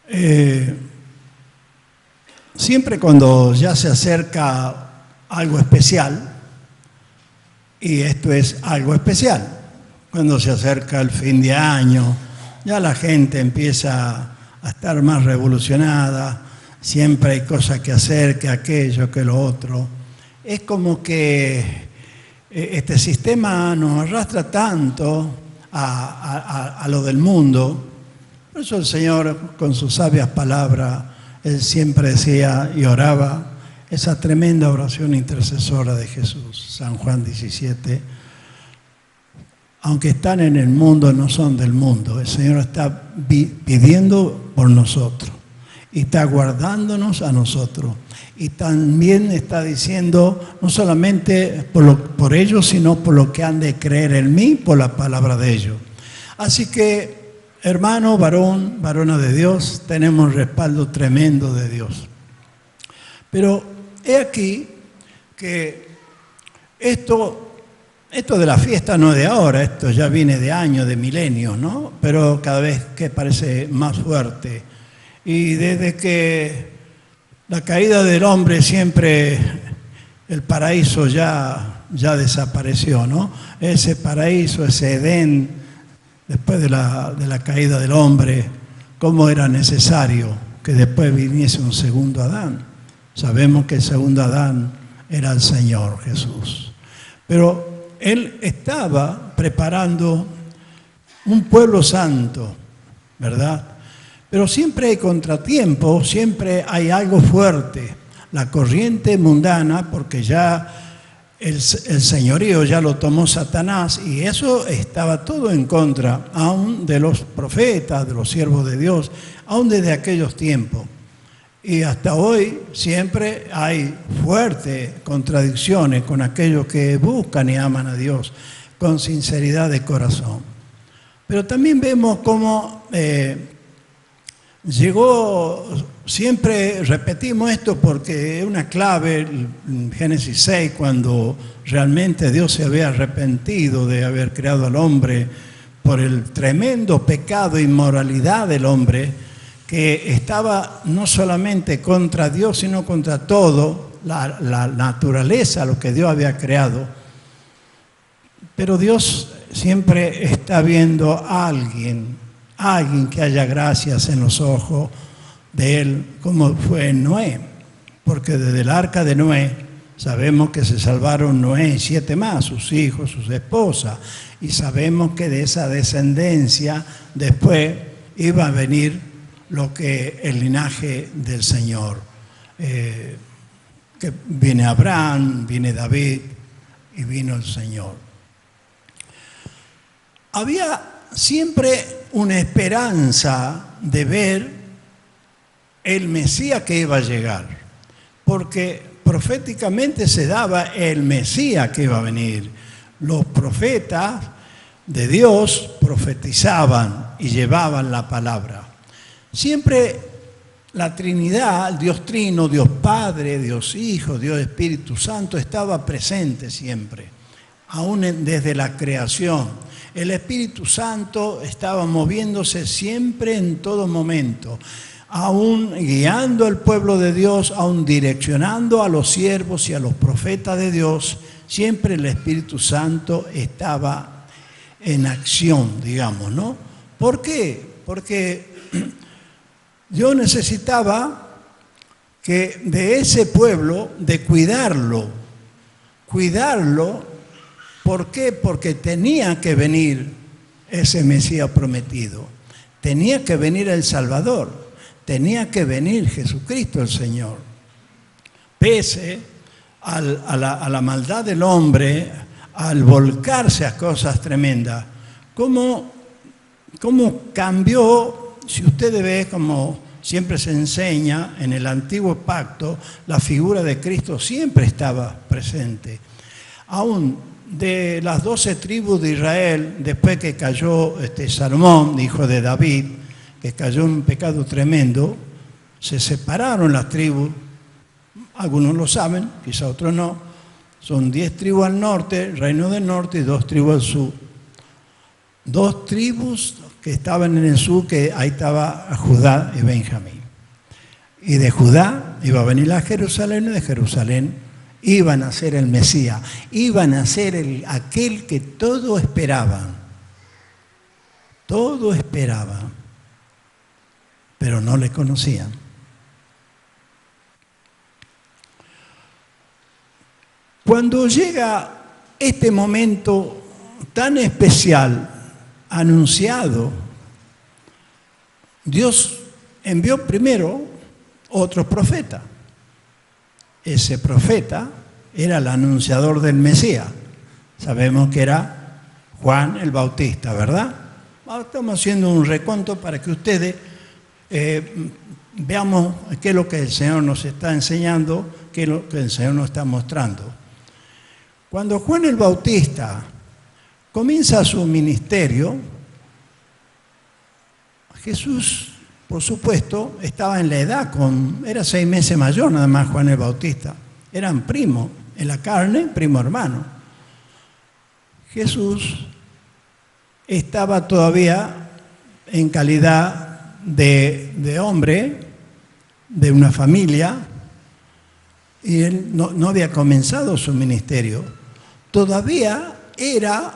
Eh, Siempre cuando ya se acerca algo especial, y esto es algo especial, cuando se acerca el fin de año, ya la gente empieza a estar más revolucionada, siempre hay cosas que hacer, que aquello, que lo otro. Es como que este sistema nos arrastra tanto a lo del mundo. Por eso el Señor, con sus sabias palabras, Él siempre decía y oraba esa tremenda oración intercesora de Jesús, San Juan 17. Aunque están en el mundo, no son del mundo. El Señor está pidiendo por nosotros y está guardándonos a nosotros. Y también está diciendo, no solamente por ellos, sino por lo que han de creer en mí, por la palabra de ellos. Así que, hermano, varón, varona de Dios, tenemos un respaldo tremendo de Dios. Pero he aquí que esto de la fiesta no es de ahora, esto ya viene de años, de milenios, ¿no? Pero cada vez que parece más fuerte. Y desde que la caída del hombre siempre el paraíso ya desapareció, ¿no? Ese paraíso, ese Edén, después de la caída del hombre, cómo era necesario que después viniese un segundo Adán. Sabemos que el segundo Adán era el Señor Jesús. Pero Él estaba preparando un pueblo santo, ¿verdad? Pero siempre hay contratiempos, siempre hay algo fuerte. La corriente mundana, porque ya el señorío ya lo tomó Satanás, y eso estaba todo en contra, aún de los profetas, de los siervos de Dios, aún desde aquellos tiempos. Y hasta hoy siempre hay fuertes contradicciones con aquellos que buscan y aman a Dios con sinceridad de corazón. Pero también vemos cómo llegó, siempre repetimos esto porque es una clave en Génesis 6, cuando realmente Dios se había arrepentido de haber creado al hombre por el tremendo pecado e inmoralidad del hombre, que estaba no solamente contra Dios, sino contra todo, la naturaleza, lo que Dios había creado. Pero Dios siempre está viendo a alguien que haya gracias en los ojos de Él, como fue en Noé. Porque desde el arca de Noé sabemos que se salvaron Noé y 7 más, sus hijos, sus esposas. Y sabemos que de esa descendencia después iba a venir lo que el linaje del Señor, que viene Abraham, viene David y vino el Señor. Había siempre una esperanza de ver el Mesías que iba a llegar, porque proféticamente se daba el Mesías que iba a venir. Los profetas de Dios profetizaban y llevaban la palabra. Siempre la Trinidad, Dios Trino, Dios Padre, Dios Hijo, Dios Espíritu Santo, estaba presente siempre, aún desde la creación. El Espíritu Santo estaba moviéndose siempre en todo momento, aún guiando al pueblo de Dios, aún direccionando a los siervos y a los profetas de Dios. Siempre el Espíritu Santo estaba en acción, digamos, ¿no? ¿Por qué? Porque Dios necesitaba que de ese pueblo, de cuidarlo. ¿Por qué? Porque tenía que venir ese Mesías prometido, tenía que venir el Salvador, tenía que venir Jesucristo el Señor. Pese a la maldad del hombre, al volcarse a cosas tremendas, ¿cómo cambió? Si ustedes ven, como siempre se enseña en el antiguo pacto, la figura de Cristo siempre estaba presente. Aún de las 12 tribus de Israel, después que cayó Salomón, hijo de David, que cayó en un pecado tremendo, se separaron las tribus. Algunos lo saben, quizá otros no. Son 10 tribus al norte, reino del norte, y 2 tribus al sur. 2 tribus que estaban en el sur, que ahí estaba Judá y Benjamín. Y de Judá iba a venir a Jerusalén, y de Jerusalén iban a ser el Mesías, iban a ser aquel que todos esperaban. Todo esperaban, pero no le conocían. Cuando llega este momento tan especial, anunciado, Dios envió primero otro profeta. Ese profeta era el anunciador del Mesías. Sabemos que era Juan el Bautista, ¿verdad? Ahora estamos haciendo un recuento para que ustedes veamos qué es lo que el Señor nos está enseñando, qué es lo que el Señor nos está mostrando. Cuando Juan el Bautista comienza su ministerio, Jesús, por supuesto, estaba en la edad, era 6 meses mayor nada más Juan el Bautista. Eran primos en la carne, primo hermano. Jesús estaba todavía en calidad de hombre, de una familia, y él no había comenzado su ministerio. Todavía era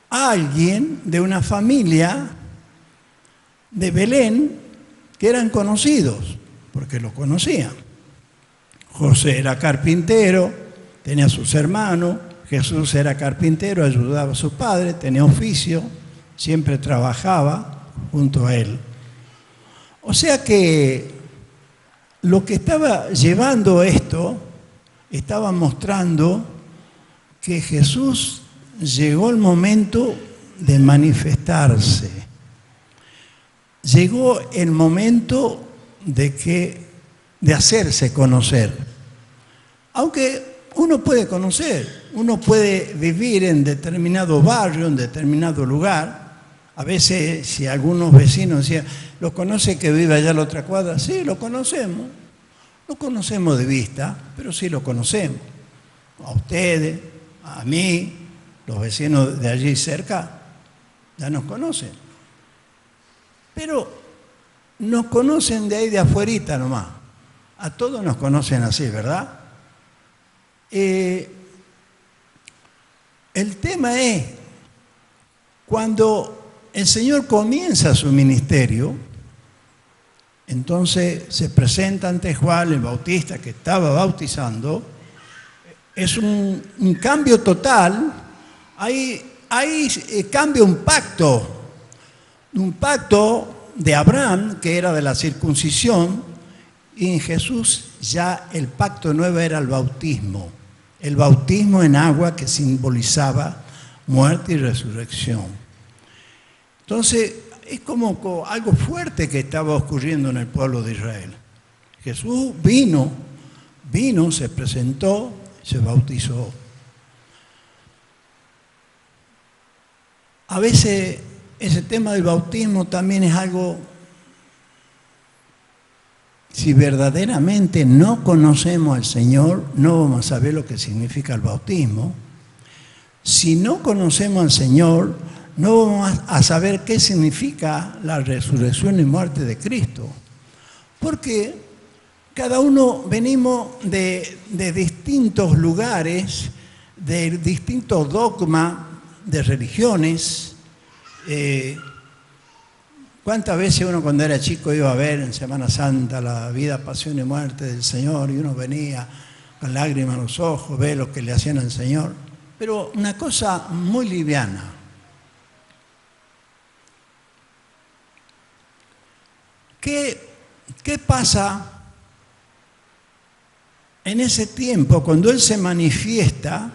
alguien de una familia de Belén que eran conocidos, porque lo conocían. José era carpintero, tenía sus hermanos, Jesús era carpintero, ayudaba a su padre, tenía oficio, siempre trabajaba junto a él. O sea que lo que estaba llevando esto, estaba mostrando que Jesús llegó el momento de manifestarse. Llegó el momento de hacerse conocer. Aunque uno puede conocer, uno puede vivir en determinado barrio, en determinado lugar. A veces, si algunos vecinos decían, ¿lo conoce que vive allá a la otra cuadra? Sí, lo conocemos. Lo conocemos de vista, pero sí lo conocemos. A ustedes, a mí, los vecinos de allí cerca, ya nos conocen. Pero nos conocen de ahí de afuerita nomás. A todos nos conocen así, ¿verdad? El tema es, cuando el Señor comienza su ministerio, entonces se presenta ante Juan el Bautista, que estaba bautizando. Es un cambio total. Ahí cambia un pacto de Abraham, que era de la circuncisión, y en Jesús ya el pacto nuevo era el bautismo en agua, que simbolizaba muerte y resurrección. Entonces, es como algo fuerte que estaba ocurriendo en el pueblo de Israel. Jesús vino, se presentó, se bautizó. A veces ese tema del bautismo también es algo, si verdaderamente no conocemos al Señor, no vamos a saber lo que significa el bautismo. Si no conocemos al Señor, no vamos a saber qué significa la resurrección y muerte de Cristo. Porque cada uno venimos de distintos lugares, de distintos dogmas, de religiones. ¿Cuántas veces uno cuando era chico iba a ver en Semana Santa la vida, pasión y muerte del Señor, y uno venía con lágrimas en los ojos, ve lo que le hacían al Señor? Pero una cosa muy liviana. ¿Qué pasa en ese tiempo cuando Él se manifiesta?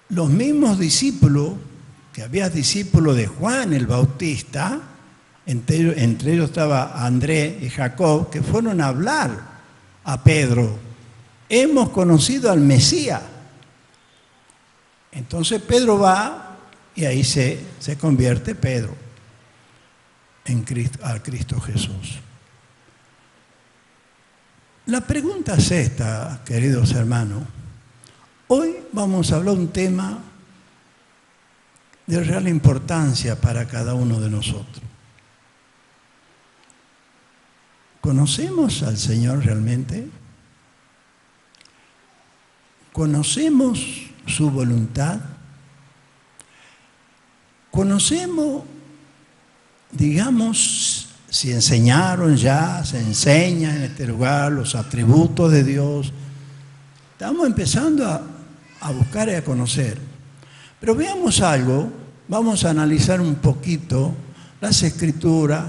Los mismos discípulos, que había discípulos de Juan el Bautista, entre ellos estaba Andrés y Jacob, que fueron a hablar a Pedro. Hemos conocido al Mesías. Entonces Pedro va y ahí se convierte Pedro a Cristo Jesús. La pregunta es esta, queridos hermanos. Hoy vamos a hablar de un tema de real importancia para cada uno de nosotros. ¿Conocemos al Señor realmente? ¿Conocemos su voluntad? ¿Conocemos, digamos, si enseñaron ya, se enseña en este lugar los atributos de Dios? Estamos empezando a buscar y a conocer. Pero veamos algo, vamos a analizar un poquito las Escrituras,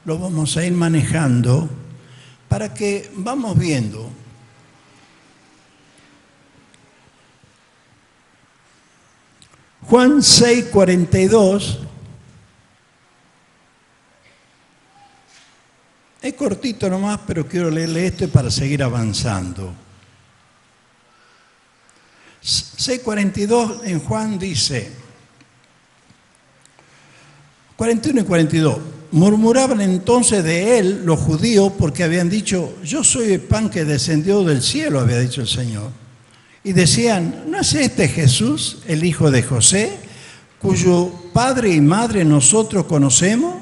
lo vamos a ir manejando para que vamos viendo. Juan 6:42, es cortito nomás, pero quiero leerle esto para seguir avanzando. 6:42 en Juan dice, 41 y 42, murmuraban entonces de él los judíos porque habían dicho, yo soy el pan que descendió del cielo, había dicho el Señor. Y decían, ¿no es este Jesús, el hijo de José, cuyo padre y madre nosotros conocemos?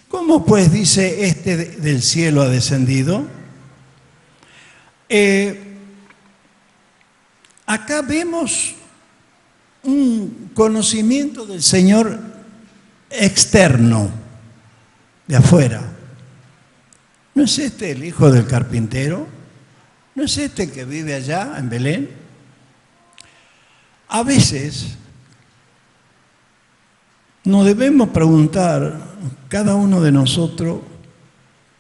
¿Cómo pues dice este del cielo ha descendido? Acá vemos un conocimiento del Señor externo, de afuera. ¿No es este el hijo del carpintero? ¿No es este el que vive allá en Belén? A veces nos debemos preguntar, cada uno de nosotros,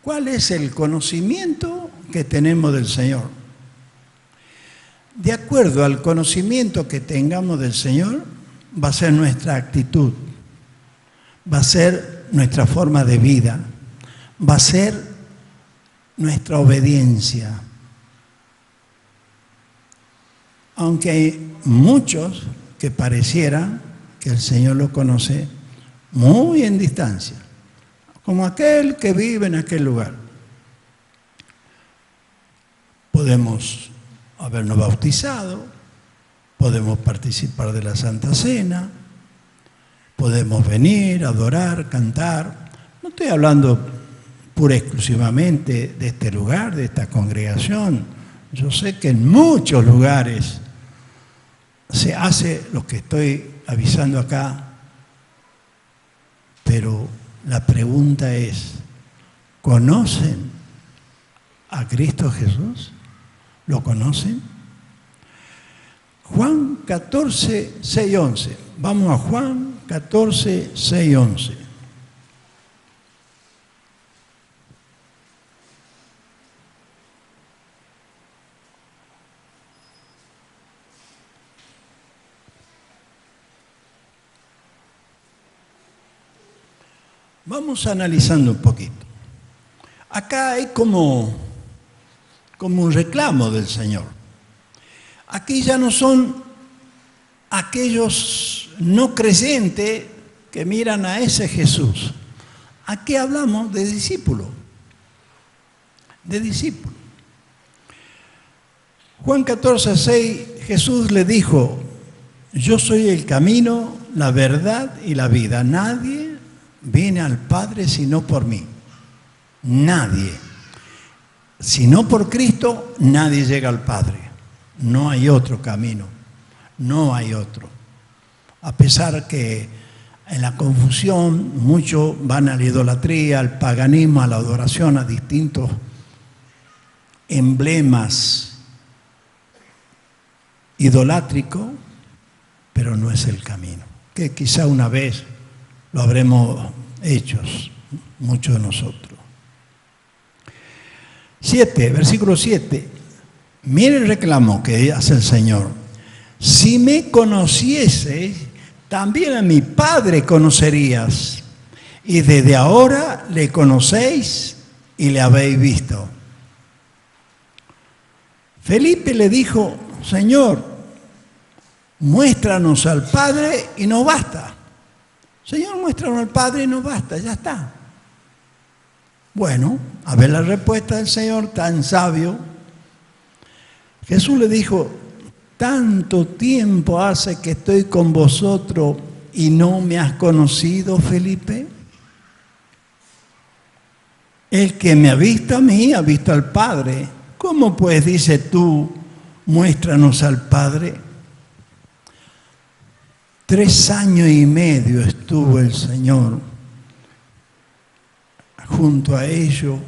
¿cuál es el conocimiento que tenemos del Señor? De acuerdo al conocimiento que tengamos del Señor, va a ser nuestra actitud, va a ser nuestra forma de vida, va a ser nuestra obediencia. Aunque hay muchos que parecieran que el Señor lo conoce muy en distancia, como aquel que vive en aquel lugar. Podemos habernos bautizado, podemos participar de la Santa Cena, podemos venir, adorar, cantar. No estoy hablando pura y exclusivamente de este lugar, de esta congregación. Yo sé que en muchos lugares se hace lo que estoy avisando acá, pero la pregunta es, ¿conocen a Cristo Jesús? ¿Lo conocen? Juan 14, 6, 11. Vamos a Juan 14, 6, 11. Vamos analizando un poquito. Acá hay como un reclamo del Señor. Aquí ya no son aquellos no creyentes que miran a ese Jesús. Aquí hablamos de discípulos. De discípulos. Juan 14, 6, Jesús le dijo, yo soy el camino, la verdad y la vida. Nadie viene al Padre sino por mí. Nadie. Si no por Cristo, nadie llega al Padre. No hay otro camino. No hay otro. A pesar que en la confusión muchos van a la idolatría, al paganismo, a la adoración, a distintos emblemas idolátricos, pero no es el camino. Que quizá una vez lo habremos hecho, muchos de nosotros. 7, versículo 7. Mire el reclamo que hace el Señor. Si me conocieses, también a mi Padre conocerías. Y desde ahora le conocéis y le habéis visto. Felipe le dijo, Señor, muéstranos al Padre y nos basta. Señor, muéstranos al Padre y nos basta, ya está. Bueno, a ver la respuesta del Señor tan sabio. Jesús le dijo, tanto tiempo hace que estoy con vosotros ¿y no me has conocido, Felipe? El que me ha visto a mí, ha visto al Padre. ¿Cómo pues dices tú, muéstranos al Padre? 3 años y medio estuvo el Señor junto a ellos,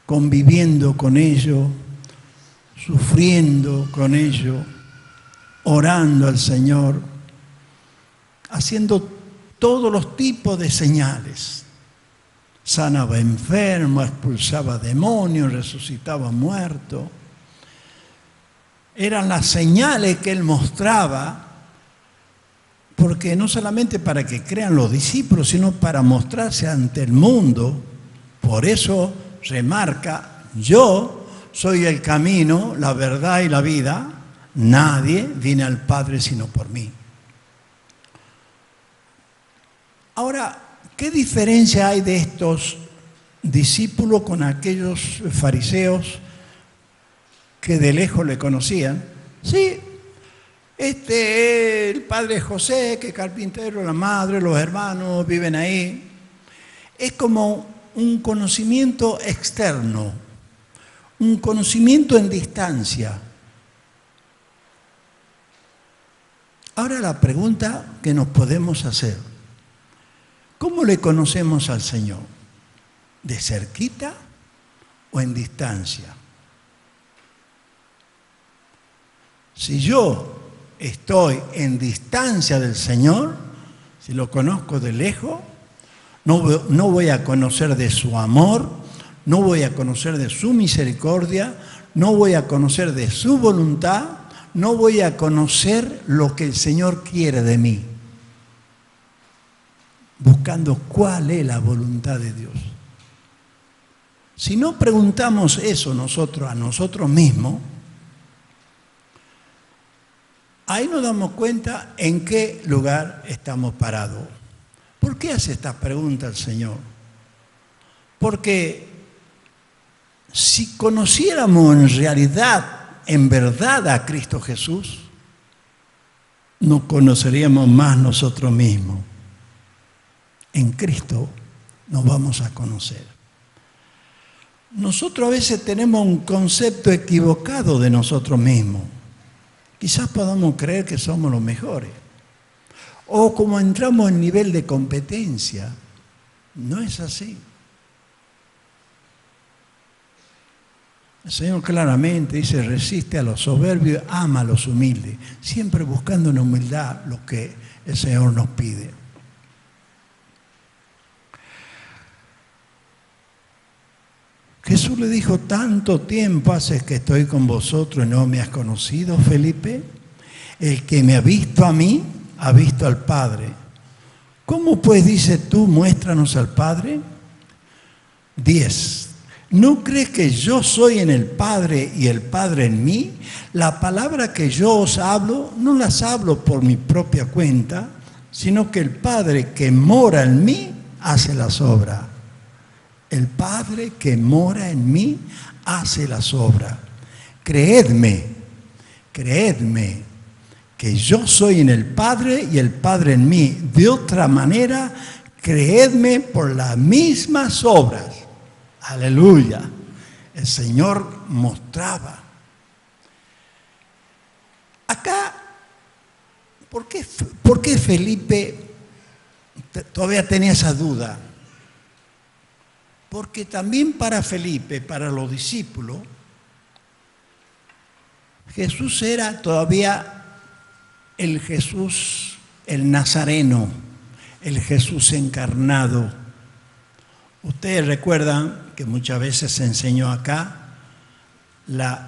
conviviendo con ellos, sufriendo con ellos, orando al Señor, haciendo todos los tipos de señales. Sanaba enfermos, expulsaba demonios, resucitaba muertos. Eran las señales que Él mostraba, porque no solamente para que crean los discípulos, sino para mostrarse ante el mundo. Por eso remarca, yo soy el camino, la verdad y la vida. Nadie viene al Padre sino por mí. Ahora, ¿qué diferencia hay de estos discípulos con aquellos fariseos que de lejos le conocían? Sí, el padre José, que es carpintero, la madre, los hermanos viven ahí. Es como un conocimiento externo, un conocimiento en distancia. Ahora la pregunta que nos podemos hacer: ¿cómo le conocemos al Señor? ¿De cerquita o en distancia? Si yo estoy en distancia del Señor, si lo conozco de lejos, no voy a conocer de su amor, no voy a conocer de su misericordia, no voy a conocer de su voluntad, no voy a conocer lo que el Señor quiere de mí, buscando cuál es la voluntad de Dios. Si no preguntamos eso nosotros a nosotros mismos, ahí nos damos cuenta en qué lugar estamos parados. ¿Por qué hace esta pregunta el Señor? Porque si conociéramos en realidad, en verdad a Cristo Jesús, nos conoceríamos más nosotros mismos. En Cristo nos vamos a conocer. Nosotros a veces tenemos un concepto equivocado de nosotros mismos. Quizás podamos creer que somos los mejores. O como entramos en nivel de competencia. No es así. El Señor claramente dice: resiste a los soberbios, ama a los humildes. Siempre buscando en humildad lo que el Señor nos pide. Jesús le dijo: tanto tiempo hace que estoy con vosotros y no me has conocido, Felipe. El que me ha visto a mí, ha visto al Padre. ¿Cómo pues dices tú, muéstranos al Padre? 10. ¿No crees que yo soy en el Padre y el Padre en mí? La palabra que yo os hablo, no las hablo por mi propia cuenta, sino que el Padre que mora en mí hace las obras. El Padre que mora en mí hace las obras. Creedme, que yo soy en el Padre y el Padre en mí. De otra manera, creedme por las mismas obras. Aleluya. El Señor mostraba. Acá, ¿por qué Felipe todavía tenía esa duda? Porque también para Felipe, para los discípulos, Jesús era todavía el Jesús, el Nazareno, el Jesús encarnado. Ustedes recuerdan que muchas veces se enseñó acá las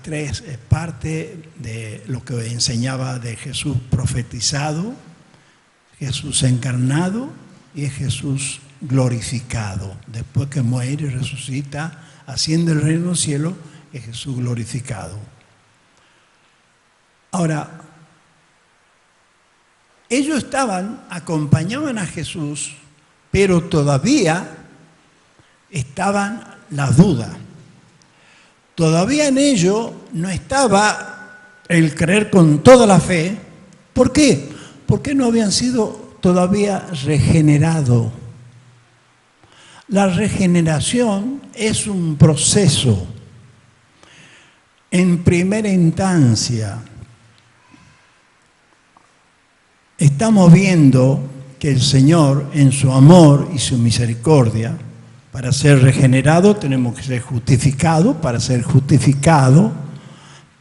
3 partes de lo que enseñaba de Jesús profetizado, Jesús encarnado y Jesús glorificado. Después que muere y resucita, haciendo el reino del cielo, es Jesús glorificado. Ahora, ellos acompañaban a Jesús, pero todavía estaban las dudas. Todavía en ellos no estaba el creer con toda la fe. ¿Por qué? Porque no habían sido todavía regenerados. La regeneración es un proceso. En primera instancia, estamos viendo que el Señor, en su amor y su misericordia, para ser regenerado tenemos que ser justificados, para ser justificados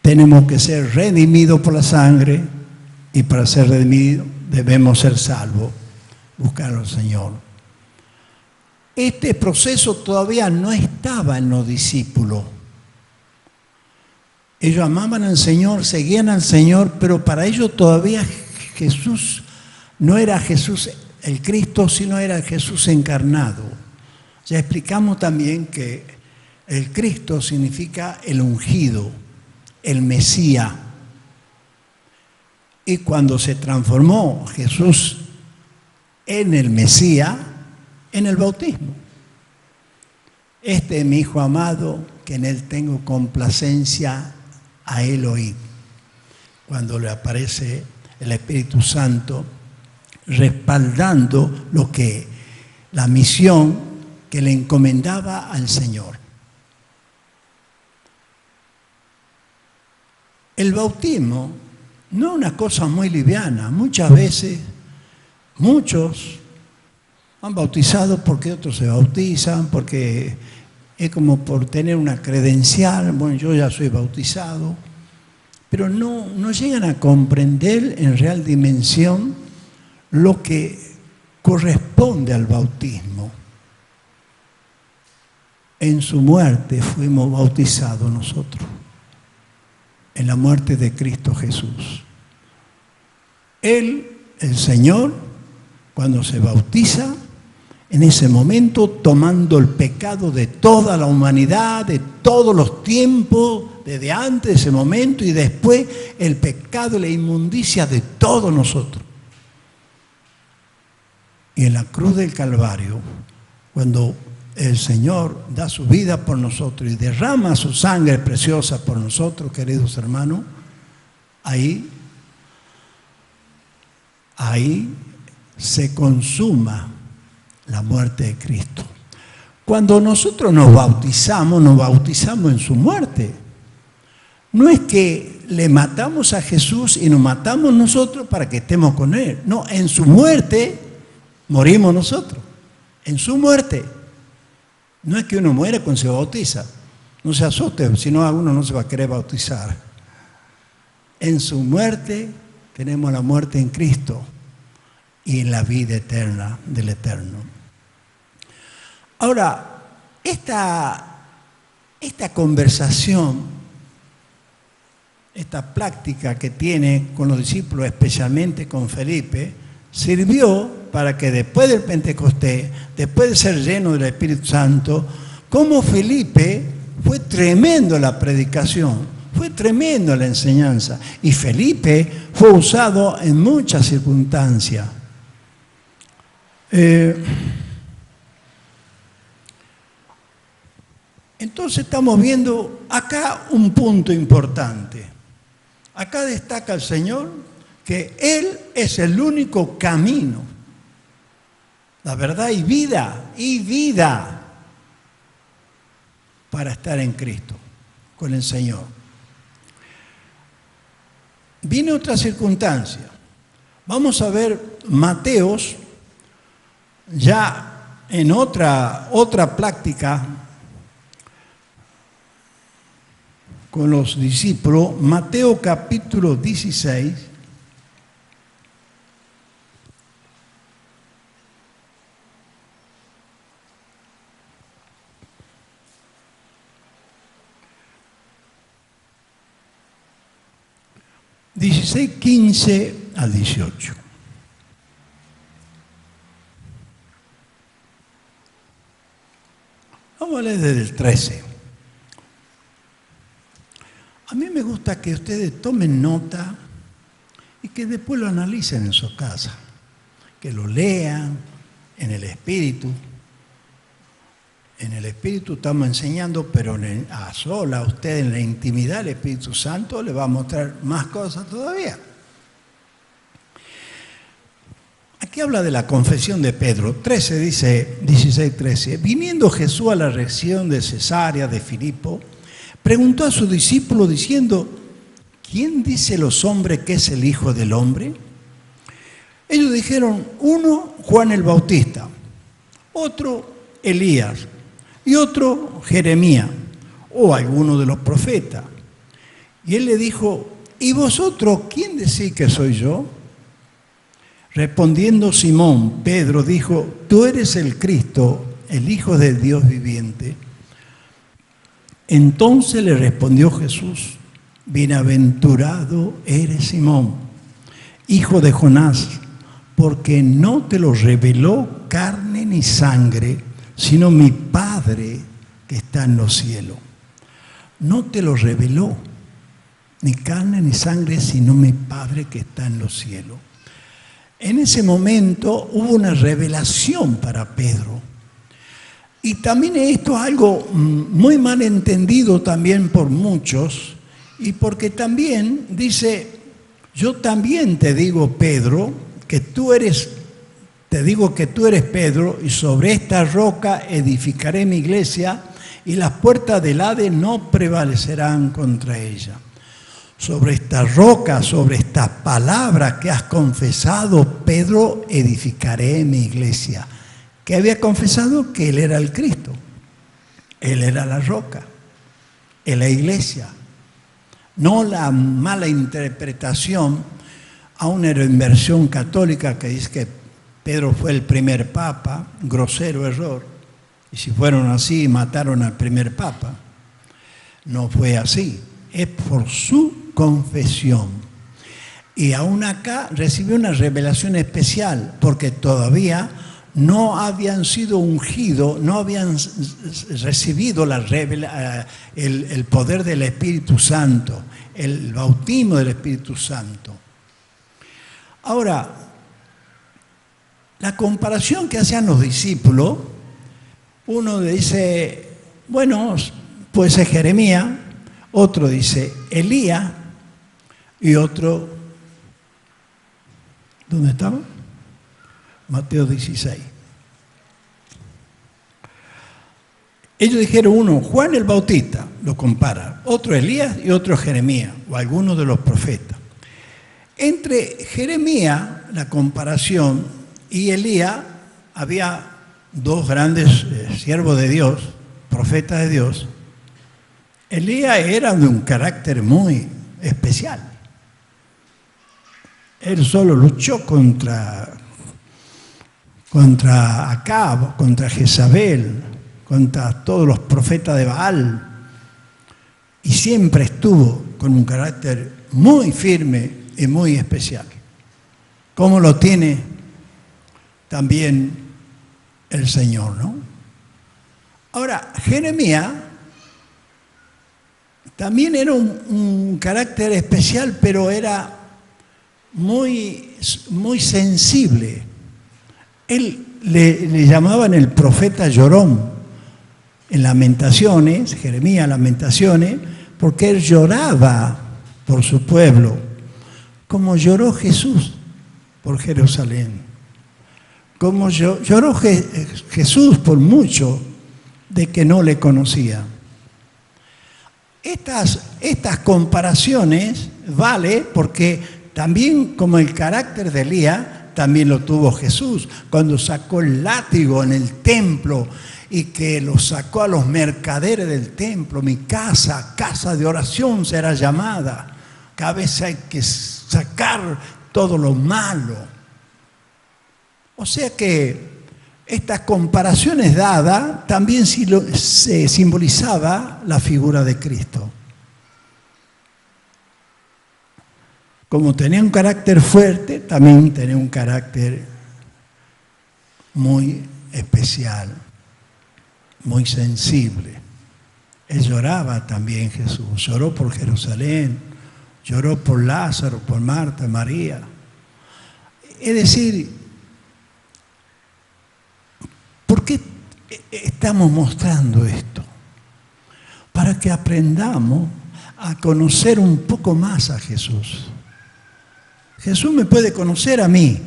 tenemos que ser redimidos por la sangre, y para ser redimidos debemos ser salvos, buscar al Señor. Este proceso todavía no estaba en los discípulos. Ellos amaban al Señor, seguían al Señor, pero para ellos todavía Jesús no era Jesús el Cristo, sino era Jesús encarnado. Ya explicamos también que el Cristo significa el ungido, el Mesías. Y cuando se transformó Jesús en el Mesías, en el bautismo. Este es mi Hijo amado, que en él tengo complacencia, a él oíd. Cuando le aparece el Espíritu Santo respaldando la misión que le encomendaba al Señor. El bautismo no es una cosa muy liviana. Muchas veces, muchos han bautizado porque otros se bautizan, porque es como por tener una credencial. Bueno, yo ya soy bautizado, pero no llegan a comprender en real dimensión lo que corresponde al bautismo. En su muerte fuimos bautizados nosotros, en la muerte de Cristo Jesús. Él, el Señor, cuando se bautiza, en ese momento tomando el pecado de toda la humanidad, de todos los tiempos, desde antes de ese momento y después el pecado y la inmundicia de todos nosotros. Y en la cruz del Calvario, cuando el Señor da su vida por nosotros y derrama su sangre preciosa por nosotros, queridos hermanos, ahí se consuma la muerte de Cristo. Cuando nosotros nos bautizamos en su muerte. No es que le matamos a Jesús y nos matamos nosotros para que estemos con Él. No, en su muerte morimos nosotros. En su muerte. No es que uno muere cuando se bautiza. No se asuste, si no uno no se va a querer bautizar. En su muerte tenemos la muerte en Cristo y en la vida eterna del Eterno. Ahora, esta conversación, esta práctica que tiene con los discípulos, especialmente con Felipe, sirvió para que después del Pentecostés, después de ser lleno del Espíritu Santo, como Felipe, fue tremendo la predicación, fue tremendo la enseñanza. Y Felipe fue usado en muchas circunstancias. Entonces estamos viendo acá un punto importante. Acá destaca el Señor que Él es el único camino, la verdad y vida para estar en Cristo, con el Señor. Viene otra circunstancia. Vamos a ver Mateos, ya en otra práctica con los discípulos, Mateo capítulo 16, ...16, 15 al 18. Vamos a leer desde el 13. A mí me gusta que ustedes tomen nota y que después lo analicen en su casa, que lo lean en el Espíritu. En el Espíritu estamos enseñando, pero a sola, a usted en la intimidad, el Espíritu Santo le va a mostrar más cosas todavía. Aquí habla de la confesión de Pedro. 13 dice, 16:13. Viniendo Jesús a la región de Cesarea de Filipo, preguntó a sus discípulos diciendo: ¿quién dice los hombres que es el Hijo del Hombre? Ellos dijeron: uno, Juan el Bautista, otro, Elías, y otro, Jeremías, o alguno de los profetas. Y él le dijo: ¿y vosotros quién decís que soy yo? Respondiendo Simón, Pedro dijo: tú eres el Cristo, el Hijo de Dios viviente. Entonces le respondió Jesús: bienaventurado eres Simón, hijo de Jonás, porque no te lo reveló carne ni sangre, sino mi Padre que está en los cielos. No te lo reveló ni carne ni sangre, sino mi Padre que está en los cielos. En ese momento hubo una revelación para Pedro. Y también esto es algo muy mal entendido también por muchos, y porque también dice: yo también te digo, Pedro, que tú eres Pedro, y sobre esta roca edificaré mi iglesia, y las puertas del Hades no prevalecerán contra ella. Sobre esta roca, sobre esta palabra que has confesado, Pedro, edificaré mi iglesia. ¿Qué había confesado? Que él era el Cristo. Él era la roca. Él la iglesia. No la mala interpretación a una inversión católica que dice que Pedro fue el primer papa. Grosero error. Y si fueron así, mataron al primer papa. No fue así. Es por su confesión. Y aún acá recibió una revelación especial, porque todavía no habían sido ungidos, no habían recibido el poder del Espíritu Santo, el bautismo del Espíritu Santo. Ahora, la comparación que hacían los discípulos, uno dice: bueno, puede ser Jeremías, otro dice Elías, y otro, ¿dónde estaba? Mateo 16. Ellos dijeron: uno, Juan el Bautista, lo compara, otro Elías y otro Jeremías, o algunos de los profetas. Entre Jeremías, la comparación, y Elías, había dos grandes siervos de Dios, profetas de Dios. Elías era de un carácter muy especial. Él solo luchó contra Acab, contra Jezabel, contra todos los profetas de Baal, y siempre estuvo con un carácter muy firme y muy especial, como lo tiene también el Señor, ¿no? Ahora, Jeremías también era un carácter especial, pero era muy, muy sensible. Él le llamaban el profeta llorón en Lamentaciones, Jeremías Lamentaciones, porque él lloraba por su pueblo, como lloró Jesús por Jerusalén, como lloró Jesús por mucho de que no le conocía. Estas comparaciones vale porque también, como el carácter de Elías, también lo tuvo Jesús cuando sacó el látigo en el templo y que lo sacó a los mercaderes del templo. Mi casa, casa de oración será llamada. Cada vez hay que sacar todo lo malo. O sea que estas comparaciones dadas también se simbolizaba la figura de Cristo. Como tenía un carácter fuerte, también tenía un carácter muy especial, muy sensible. Él lloraba también, Jesús. Lloró por Jerusalén, lloró por Lázaro, por Marta, María. Es decir, ¿por qué estamos mostrando esto? Para que aprendamos a conocer un poco más a Jesús. Jesús me puede conocer a mí,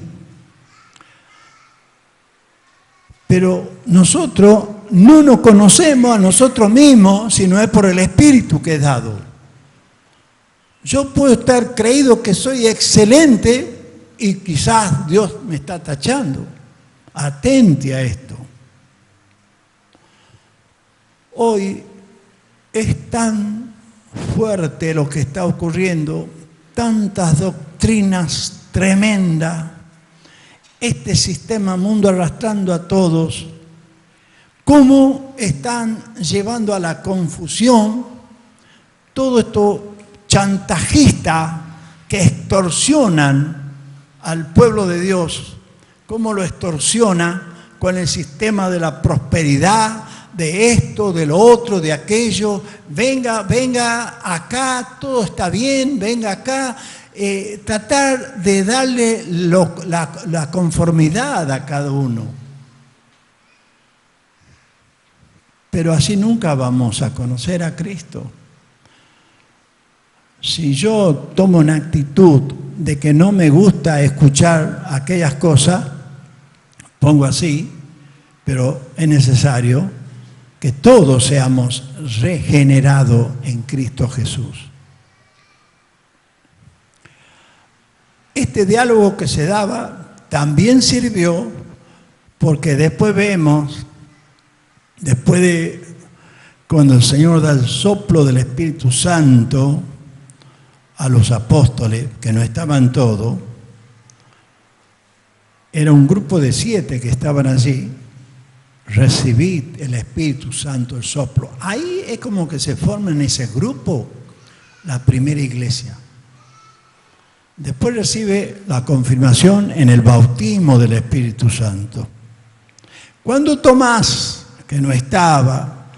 Pero nosotros no nos conocemos a nosotros mismos si no es por el Espíritu que es dado. Yo puedo estar creído que soy excelente y quizás Dios me está tachando. Atente a esto. Hoy es tan fuerte lo que está ocurriendo, tantas doctrinas tremendas, este sistema mundo arrastrando a todos, cómo están llevando a la confusión todo esto chantajista que extorsionan al pueblo de Dios, cómo lo extorsiona con el sistema de la prosperidad, de esto, de lo otro, de aquello. Venga acá, todo está bien, venga acá. Tratar de darle la conformidad a cada uno. Pero así nunca vamos a conocer a Cristo. Si yo tomo una actitud de que no me gusta escuchar aquellas cosas, pongo así, pero es necesario que todos seamos regenerados en Cristo Jesús. Este diálogo que se daba también sirvió porque después vemos, después de cuando el Señor da el soplo del Espíritu Santo a los apóstoles, que no estaban todos, era un grupo de 7 que estaban allí. Recibid el Espíritu Santo, el soplo. Ahí es como que se forma en ese grupo la primera iglesia. Después recibe la confirmación en el bautismo del Espíritu Santo. Cuando Tomás, que no estaba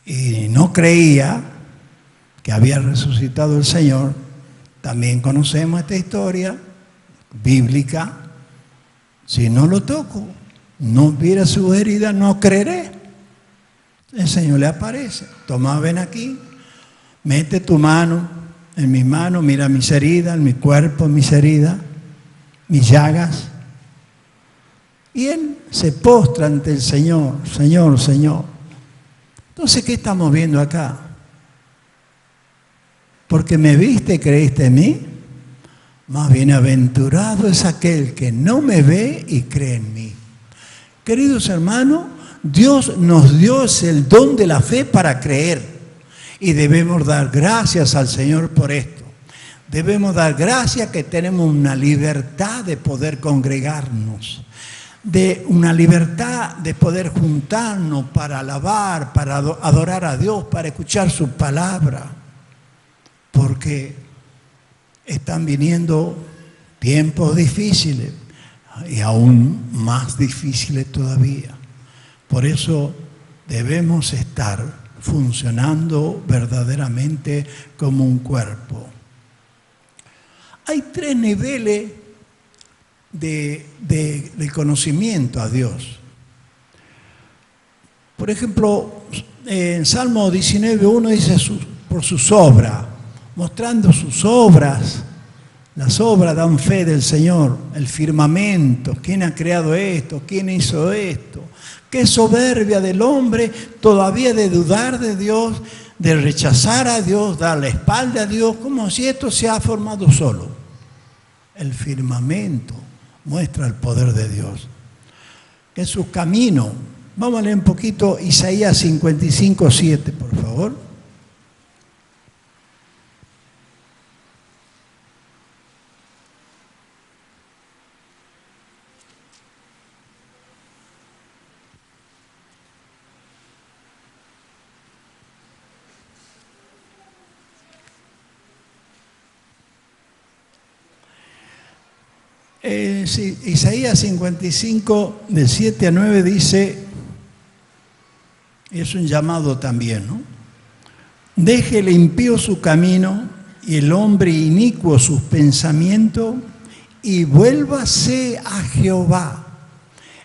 y no creía que había resucitado el Señor, también conocemos esta historia bíblica. Si no lo toco, no viera su herida, no creeré. El Señor le aparece. Tomás, ven aquí, mete tu mano en mi mano, mira mis heridas, en mi cuerpo, mis heridas, mis llagas. Y él se postra ante el Señor, Señor, Señor. Entonces, ¿qué estamos viendo acá? Porque me viste y creíste en mí. Más bienaventurado es aquel que no me ve y cree en mí. Queridos hermanos, Dios nos dio el don de la fe para creer. Y debemos dar gracias al Señor por esto. Debemos dar gracias que tenemos una libertad de poder congregarnos, de una libertad de poder juntarnos para alabar, para adorar a Dios, para escuchar su palabra. Porque están viniendo tiempos difíciles y aún más difíciles todavía. Por eso debemos estar funcionando verdaderamente como un cuerpo. Hay 3 niveles de conocimiento a Dios. Por ejemplo, en Salmo 19:1 dice por sus obras, mostrando sus obras. Las obras dan fe del Señor, el firmamento, quién ha creado esto, quién hizo esto. Qué soberbia del hombre todavía de dudar de Dios, de rechazar a Dios, dar la espalda a Dios, como si esto se ha formado solo. El firmamento muestra el poder de Dios. En sus caminos, vamos a leer un poquito Isaías 55:7, por favor. Sí, Isaías 55, del 7 a 9 dice, y es un llamado también, ¿no? Deje el impío su camino y el hombre inicuo sus pensamientos y vuélvase a Jehová,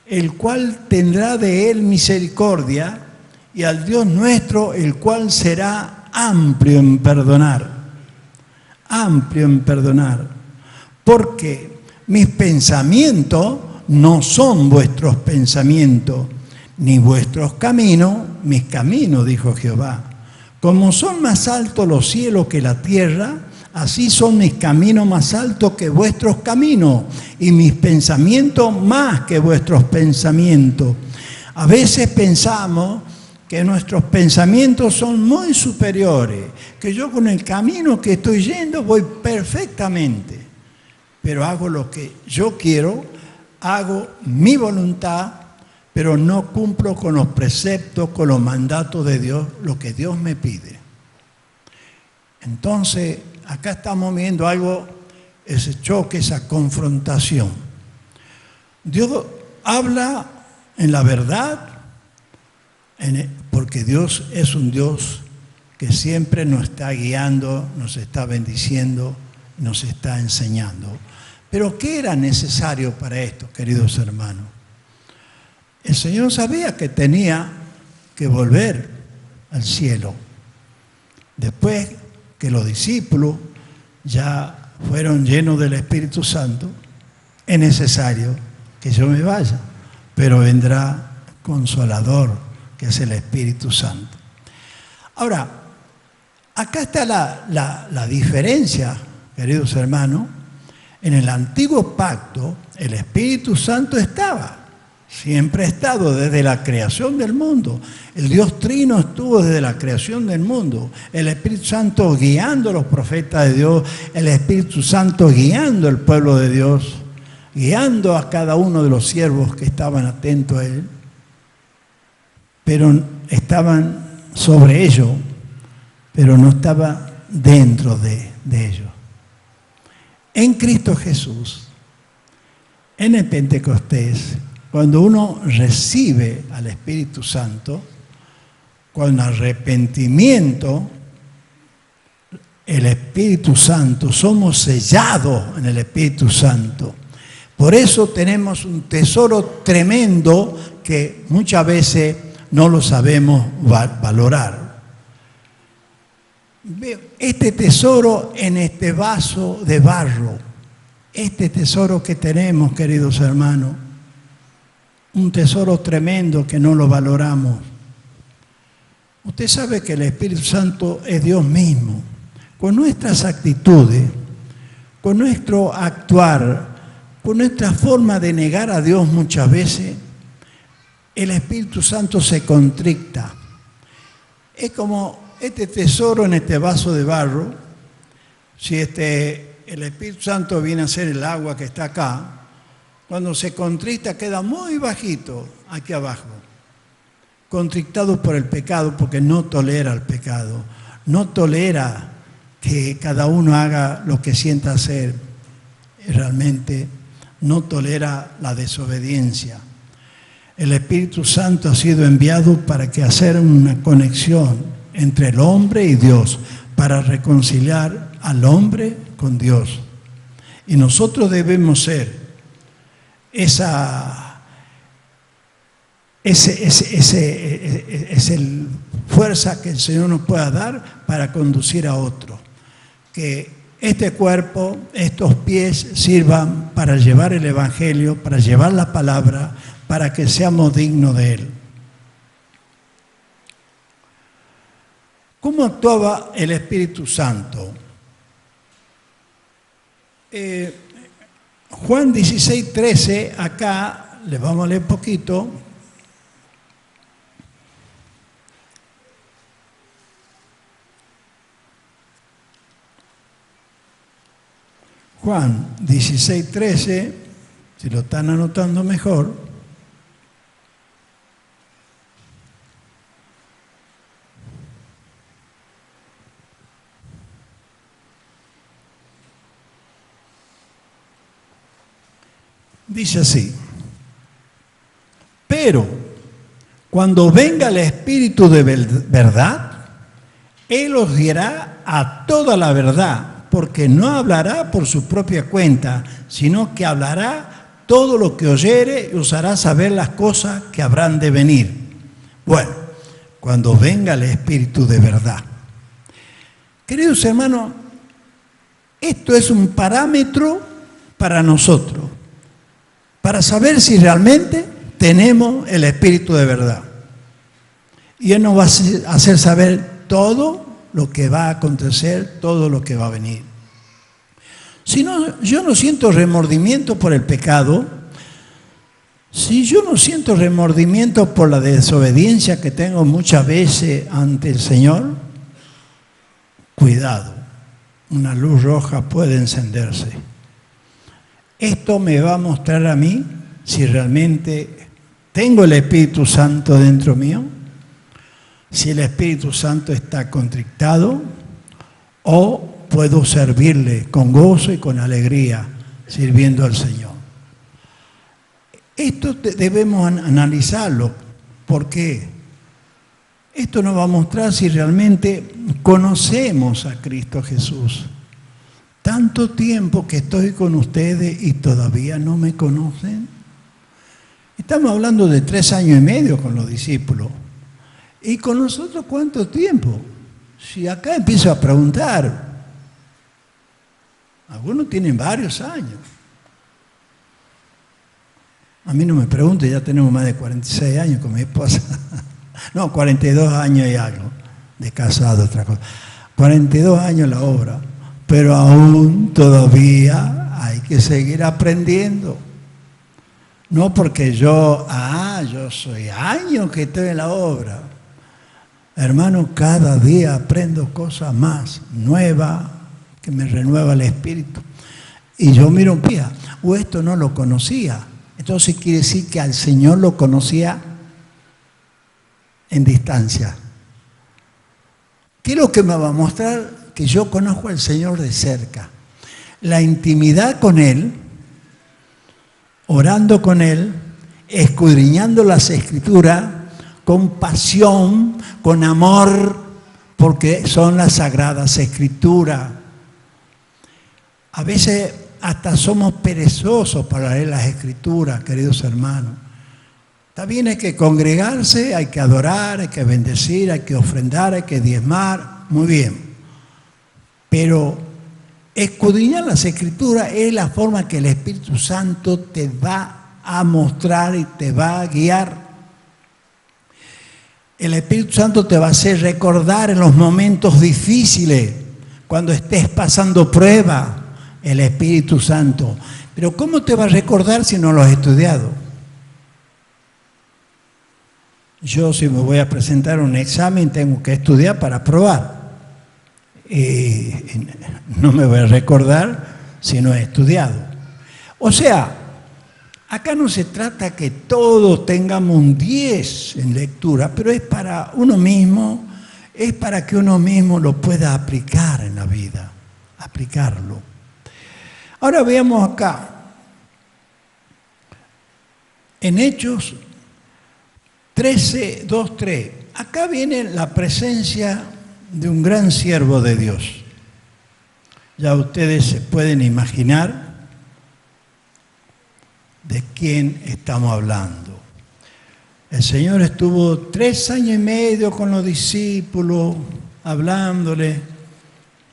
el cual tendrá de él misericordia, y al Dios nuestro, el cual será amplio en perdonar. Amplio en perdonar. Porque mis pensamientos no son vuestros pensamientos, ni vuestros caminos, mis caminos, dijo Jehová. Como son más altos los cielos que la tierra, así son mis caminos más altos que vuestros caminos, y mis pensamientos más que vuestros pensamientos. A veces pensamos que nuestros pensamientos son muy superiores, que yo con el camino que estoy yendo voy perfectamente, pero hago lo que yo quiero, hago mi voluntad, pero no cumplo con los preceptos, con los mandatos de Dios, lo que Dios me pide. Entonces, acá estamos viendo algo, ese choque, esa confrontación. Dios habla en la verdad, porque Dios es un Dios que siempre nos está guiando, nos está bendiciendo, nos está enseñando. Pero ¿qué era necesario para esto, queridos hermanos? El Señor sabía que tenía que volver al cielo. Después que los discípulos ya fueron llenos del Espíritu Santo, es necesario que yo me vaya, pero vendrá Consolador, que es el Espíritu Santo. Ahora, acá está la diferencia, queridos hermanos. En el antiguo pacto, el Espíritu Santo estaba, siempre ha estado desde la creación del mundo. El Dios Trino estuvo desde la creación del mundo. El Espíritu Santo guiando a los profetas de Dios, el Espíritu Santo guiando al pueblo de Dios, guiando a cada uno de los siervos que estaban atentos a Él, pero estaban sobre ellos, pero no estaba dentro de ellos. En Cristo Jesús, en el Pentecostés, cuando uno recibe al Espíritu Santo, con arrepentimiento, el Espíritu Santo, somos sellados en el Espíritu Santo. Por eso tenemos un tesoro tremendo que muchas veces no lo sabemos valorar. Este tesoro en este vaso de barro, este tesoro que tenemos, queridos hermanos, un tesoro tremendo que no lo valoramos. Usted sabe que el Espíritu Santo es Dios mismo. Con nuestras actitudes, con nuestro actuar, con nuestra forma de negar a Dios muchas veces, el Espíritu Santo se contricta. Es como este tesoro en este vaso de barro. Si el Espíritu Santo viene a ser el agua que está acá, cuando se contricta queda muy bajito aquí abajo. Contrictado por el pecado, porque no tolera el pecado, no tolera que cada uno haga lo que sienta hacer, realmente no tolera la desobediencia. El Espíritu Santo ha sido enviado para que hacer una conexión entre el hombre y Dios, para reconciliar al hombre con Dios. Y nosotros debemos ser esa fuerza que el Señor nos pueda dar para conducir a otro. Que este cuerpo, estos pies sirvan para llevar el Evangelio, para llevar la palabra, para que seamos dignos de Él. ¿Cómo actuaba el Espíritu Santo? Juan 16:13, acá le vamos a leer un poquito. Juan 16:13, si lo están anotando mejor. Dice así: pero cuando venga el Espíritu de verdad, Él os guiará a toda la verdad, porque no hablará por su propia cuenta, sino que hablará todo lo que oyere y os hará saber las cosas que habrán de venir. Bueno, cuando venga el Espíritu de verdad. Queridos hermanos, esto es un parámetro para nosotros, para saber si realmente tenemos el Espíritu de verdad. Y Él nos va a hacer saber todo lo que va a acontecer, todo lo que va a venir. Si no, yo no siento remordimiento por el pecado, si yo no siento remordimiento por la desobediencia que tengo muchas veces ante el Señor, cuidado, una luz roja puede encenderse. Esto me va a mostrar a mí si realmente tengo el Espíritu Santo dentro mío, si el Espíritu Santo está contrictado, o puedo servirle con gozo y con alegría, sirviendo al Señor. Esto debemos analizarlo. ¿Por qué? Esto nos va a mostrar si realmente conocemos a Cristo Jesús. Tanto tiempo que estoy con ustedes y todavía no me conocen. Estamos hablando de 3 años y medio con los discípulos. ¿Y con nosotros cuánto tiempo? Si acá empiezo a preguntar, algunos tienen varios años. A mí no me pregunte, ya tenemos más de 46 años con mi esposa. No, 42 años y algo de casado, otra cosa. 42 años en la obra, pero aún todavía hay que seguir aprendiendo. No porque yo soy años que estoy en la obra. Hermano, cada día aprendo cosas más nuevas que me renueva el espíritu. Y yo miro un pie, esto no lo conocía. Entonces quiere decir que al Señor lo conocía en distancia. ¿Qué es lo que me va a mostrar? Que yo conozco al Señor de cerca. La intimidad con Él, orando con Él, escudriñando las Escrituras, con pasión, con amor, porque son las sagradas Escrituras. A veces hasta somos perezosos para leer las Escrituras, queridos hermanos. Está bien, hay que congregarse, hay que adorar, hay que bendecir, hay que ofrendar, hay que diezmar, muy bien. Pero escudriñar las Escrituras es la forma que el Espíritu Santo te va a mostrar y te va a guiar. El Espíritu Santo te va a hacer recordar en los momentos difíciles, cuando estés pasando prueba, el Espíritu Santo. Pero ¿cómo te va a recordar si no lo has estudiado? Yo, si me voy a presentar un examen, tengo que estudiar para aprobar. No me voy a recordar si no he estudiado. O sea, acá no se trata que todos tengamos un 10 en lectura, pero es para uno mismo, es para que uno mismo lo pueda aplicar en la vida, aplicarlo. Ahora veamos acá, en Hechos 13, 2, 3. Acá viene la presencia de un gran siervo de Dios. Ya ustedes se pueden imaginar de quién estamos hablando. El Señor estuvo 3 años y medio con los discípulos, hablándole,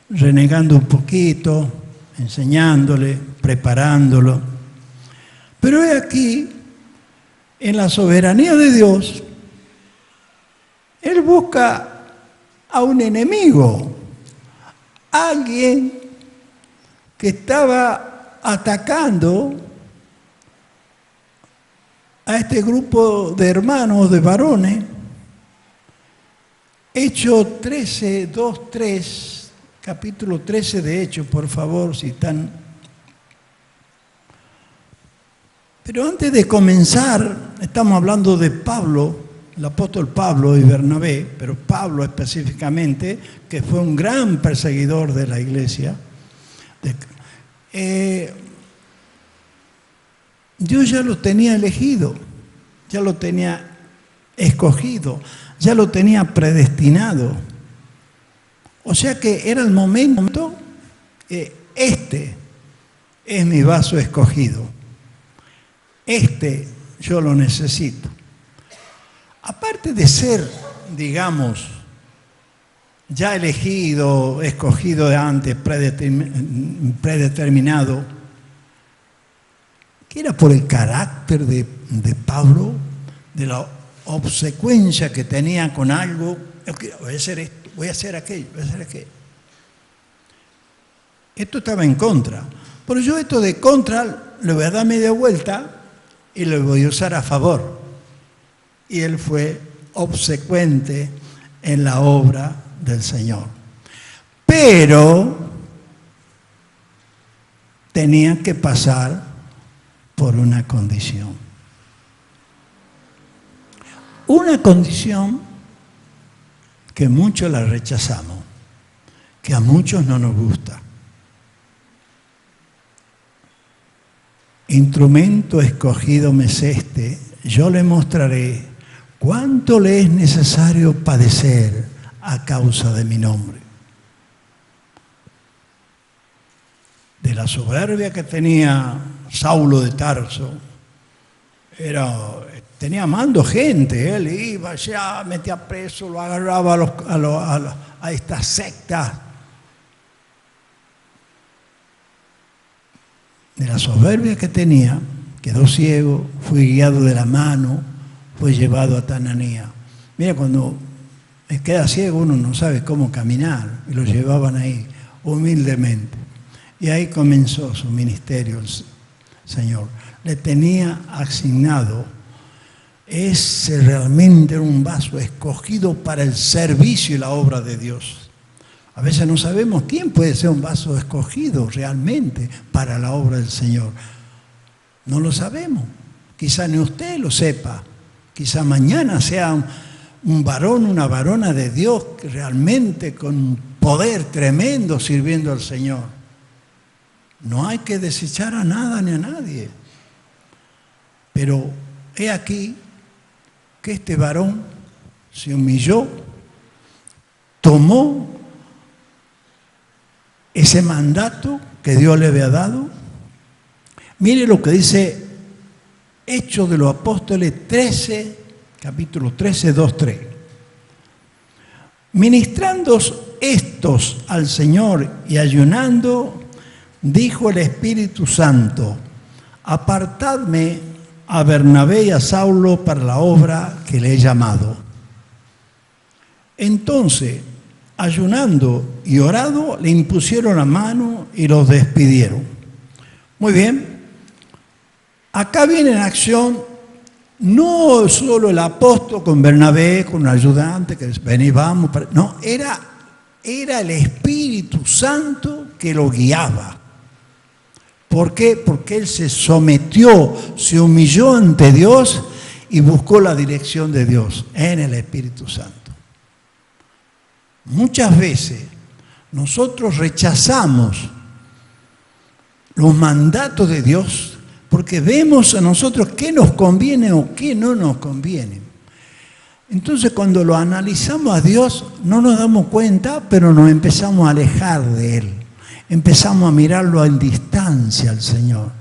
renegando un poquito, enseñándole, preparándolo. Pero he aquí, en la soberanía de Dios, Él busca a un enemigo, alguien que estaba atacando a este grupo de hermanos, de varones. Hechos 13, 2, 3, capítulo 13 de Hechos, por favor, si están. Pero antes de comenzar, estamos hablando de Pablo, el apóstol Pablo y Bernabé, pero Pablo específicamente, que fue un gran perseguidor de la iglesia. Dios ya lo tenía elegido, ya lo tenía escogido, ya lo tenía predestinado. O sea que era el momento, este es mi vaso escogido, este yo lo necesito. Aparte de ser, digamos, ya elegido, escogido de antes, predeterminado, que era por el carácter de Pablo, de la obsecuencia que tenía con algo. Voy a hacer esto, voy a hacer aquello, voy a hacer aquello. Esto estaba en contra. Pero yo esto de contra le voy a dar media vuelta y lo voy a usar a favor. Y él fue obsecuente en la obra del Señor. Pero tenía que pasar por una condición. Una condición que muchos la rechazamos, que a muchos no nos gusta. Instrumento escogido me es este, yo le mostraré cuánto le es necesario padecer a causa de mi nombre. De la soberbia que tenía Saulo de Tarso, tenía mando gente, él iba allá, metía preso, lo agarraba a estas sectas. De la soberbia que tenía, quedó ciego, fue guiado de la mano, fue llevado a Tananía. Mira, cuando queda ciego uno no sabe cómo caminar, y lo llevaban ahí humildemente. Y ahí comenzó su ministerio el Señor. Le tenía asignado, ese realmente era un vaso escogido para el servicio y la obra de Dios. A veces no sabemos quién puede ser un vaso escogido realmente para la obra del Señor. No lo sabemos. Quizá ni usted lo sepa. Quizá mañana sea un varón, una varona de Dios que realmente con un poder tremendo sirviendo al Señor. No hay que desechar a nada ni a nadie. Pero he aquí que este varón se humilló, tomó ese mandato que Dios le había dado. Mire lo que dice Hechos de los Apóstoles 13, capítulo 13, 2, 3. Ministrando estos al Señor y ayunando, dijo el Espíritu Santo: apartadme a Bernabé y a Saulo para la obra que le he llamado. Entonces, ayunando y orando, le impusieron la mano y los despidieron. Muy bien. Acá viene en acción no solo el apóstol con Bernabé, con un ayudante, que vení, vamos. No, era el Espíritu Santo que lo guiaba. ¿Por qué? Porque él se sometió, se humilló ante Dios y buscó la dirección de Dios en el Espíritu Santo. Muchas veces nosotros rechazamos los mandatos de Dios porque vemos a nosotros qué nos conviene o qué no nos conviene. Entonces, cuando lo analizamos a Dios, no nos damos cuenta, pero nos empezamos a alejar de Él. Empezamos a mirarlo en distancia al Señor,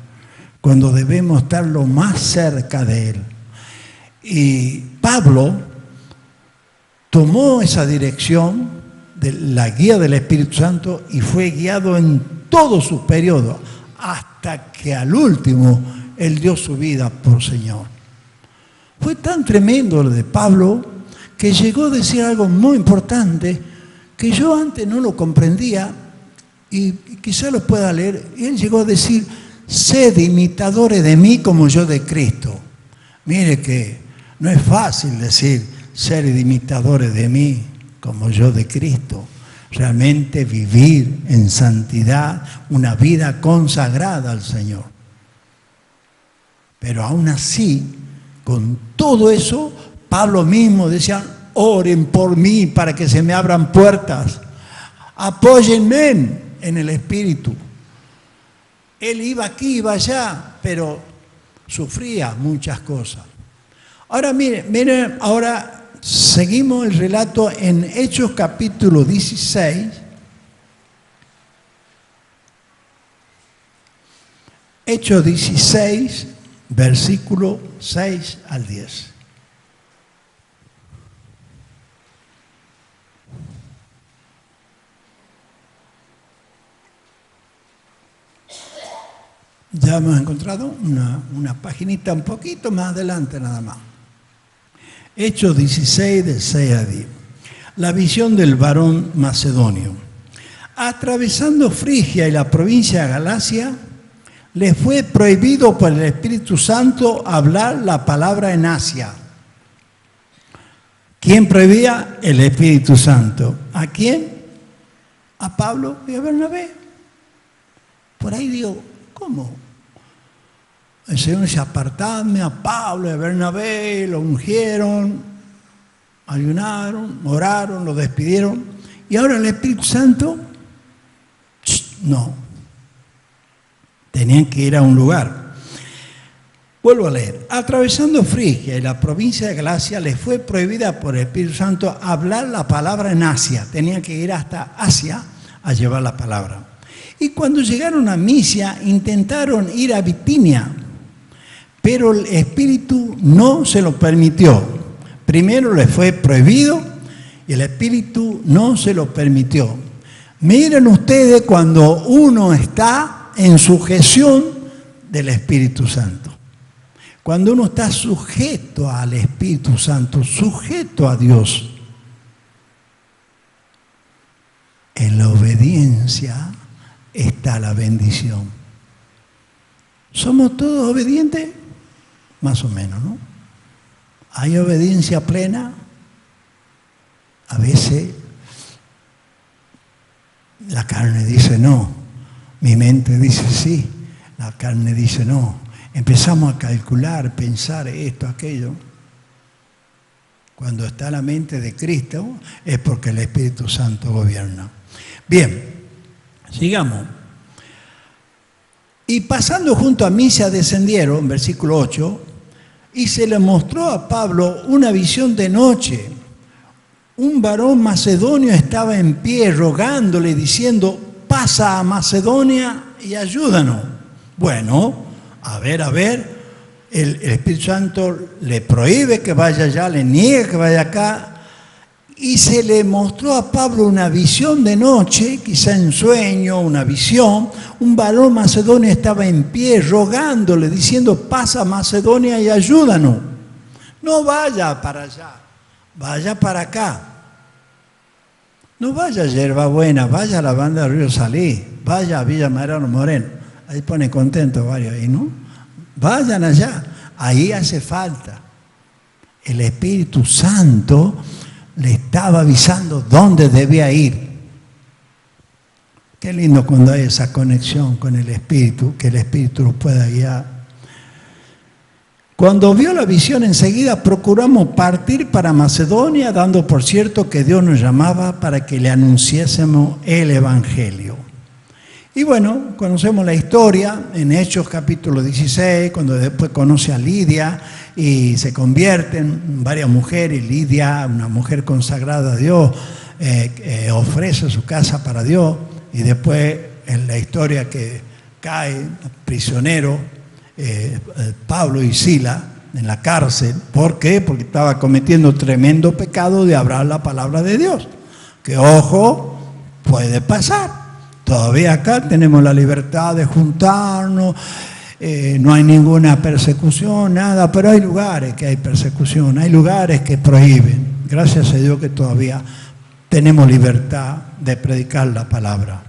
cuando debemos estar lo más cerca de Él. Y Pablo tomó esa dirección de la guía del Espíritu Santo y fue guiado en todos sus periodos, hasta que al último él dio su vida por Señor. Fue tan tremendo lo de Pablo que llegó a decir algo muy importante que yo antes no lo comprendía y quizá lo pueda leer. Y él llegó a decir: sed imitadores de mí como yo de Cristo. Mire que no es fácil decir ser imitadores de mí como yo de Cristo. Realmente vivir en santidad, una vida consagrada al Señor. Pero aún así, con todo eso, Pablo mismo decía: oren por mí para que se me abran puertas. Apóyenme en el Espíritu. Él iba aquí, iba allá, pero sufría muchas cosas. Ahora miren, ahora seguimos el relato en Hechos capítulo 16. Hechos 16, versículo 6 al 10. Ya hemos encontrado una paginita un poquito más adelante nada más. Hechos 16, del 6 a 10. La visión del varón macedonio. Atravesando Frigia y la provincia de Galacia, les fue prohibido por el Espíritu Santo hablar la palabra en Asia. ¿Quién prohibía? El Espíritu Santo. ¿A quién? A Pablo y a Bernabé. Por ahí digo, ¿cómo? El Señor dice, apartadme a Pablo y a Bernabé, lo ungieron, ayunaron, oraron, lo despidieron. Y ahora el Espíritu Santo, no. Tenían que ir a un lugar. Vuelvo a leer. Atravesando Frigia y la provincia de Galacia, les fue prohibida por el Espíritu Santo hablar la palabra en Asia. Tenían que ir hasta Asia a llevar la palabra. Y cuando llegaron a Misia, intentaron ir a Bitinia, pero el Espíritu no se lo permitió. Primero les fue prohibido y el Espíritu no se lo permitió. Miren ustedes cuando uno está en sujeción del Espíritu Santo. Cuando uno está sujeto al Espíritu Santo, sujeto a Dios, en la obediencia está la bendición. ¿Somos todos obedientes? Más o menos, ¿no? ¿Hay obediencia plena? A veces la carne dice no, mi mente dice sí, la carne dice no. Empezamos a calcular, pensar esto, aquello. Cuando está la mente de Cristo es porque el Espíritu Santo gobierna. Bien, sigamos. Y pasando junto a Misia descendieron, versículo 8, y se le mostró a Pablo una visión de noche. Un varón macedonio estaba en pie rogándole, diciendo, pasa a Macedonia y ayúdanos. Bueno, a ver, el Espíritu Santo le prohíbe que vaya allá, le niega que vaya acá, y se le mostró a Pablo una visión de noche, quizá en sueño, una visión. Un varón macedonio estaba en pie rogándole, diciendo, pasa a Macedonia y ayúdanos. No vaya para allá, vaya para acá. No vaya a Yerbabuena, vaya a la banda de Río Salí, vaya a Villa Mariano Moreno. Ahí pone contento varios ahí, ¿no? Vayan allá, ahí hace falta. El Espíritu Santo le estaba avisando dónde debía ir. Qué lindo cuando hay esa conexión con el Espíritu, que el Espíritu lo pueda guiar. Cuando vio la visión, enseguida procuramos partir para Macedonia, dando por cierto que Dios nos llamaba para que le anunciásemos el Evangelio. Y bueno, conocemos la historia en Hechos capítulo 16, cuando después conoce a Lidia y se convierten varias mujeres. Lidia, una mujer consagrada a Dios, ofrece su casa para Dios. Y después en la historia que cae prisionero Pablo y Sila en la cárcel. ¿Por qué? Porque estaba cometiendo tremendo pecado de hablar la palabra de Dios. Que ojo, puede pasar. Todavía acá tenemos la libertad de juntarnos, no hay ninguna persecución, nada, pero hay lugares que hay persecución, hay lugares que prohíben. Gracias a Dios que todavía tenemos libertad de predicar la palabra.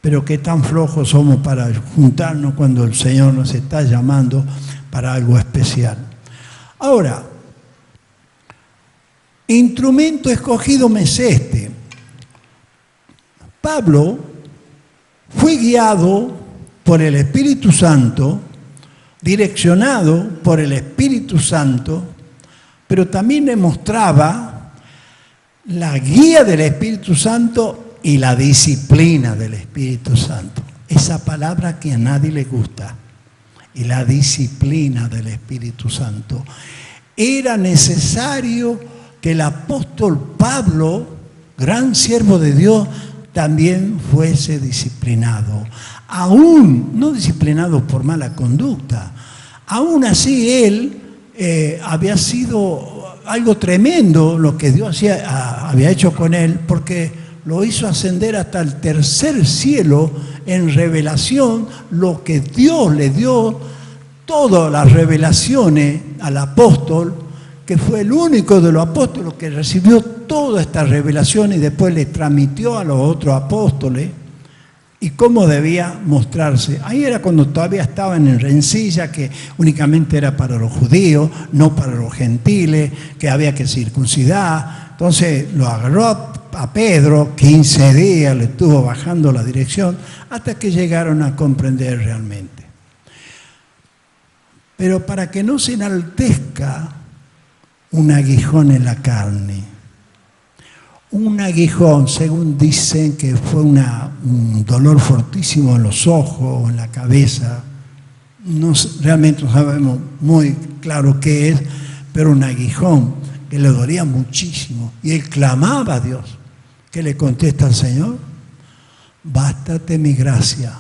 Pero qué tan flojos somos para juntarnos cuando el Señor nos está llamando para algo especial. Ahora, instrumento escogido me es este. Pablo fue guiado por el Espíritu Santo, direccionado por el Espíritu Santo, pero también le mostraba la guía del Espíritu Santo y la disciplina del Espíritu Santo. Esa palabra que a nadie le gusta. Y la disciplina del Espíritu Santo. Era necesario que el apóstol Pablo, gran siervo de Dios, también fuese disciplinado. Aún no disciplinado por mala conducta. Aún así él había sido algo tremendo lo que Dios había hecho con él, porque lo hizo ascender hasta el tercer cielo en revelación, lo que Dios le dio, todas las revelaciones al apóstol, que fue el único de los apóstoles que recibió toda esta revelación y después le transmitió a los otros apóstoles y cómo debía mostrarse. Ahí era cuando todavía estaban en rencilla, que únicamente era para los judíos, no para los gentiles, que había que circuncidar. Entonces lo agarró a Pedro, 15 días le estuvo bajando la dirección hasta que llegaron a comprender realmente. Pero para que no se enaltezca un aguijón en la carne, un aguijón, según dicen que fue un dolor fortísimo en los ojos o en la cabeza, realmente no sabemos muy claro qué es, pero un aguijón que le dolía muchísimo y él clamaba a Dios. ¿Qué le contesta al Señor? Bástate mi gracia,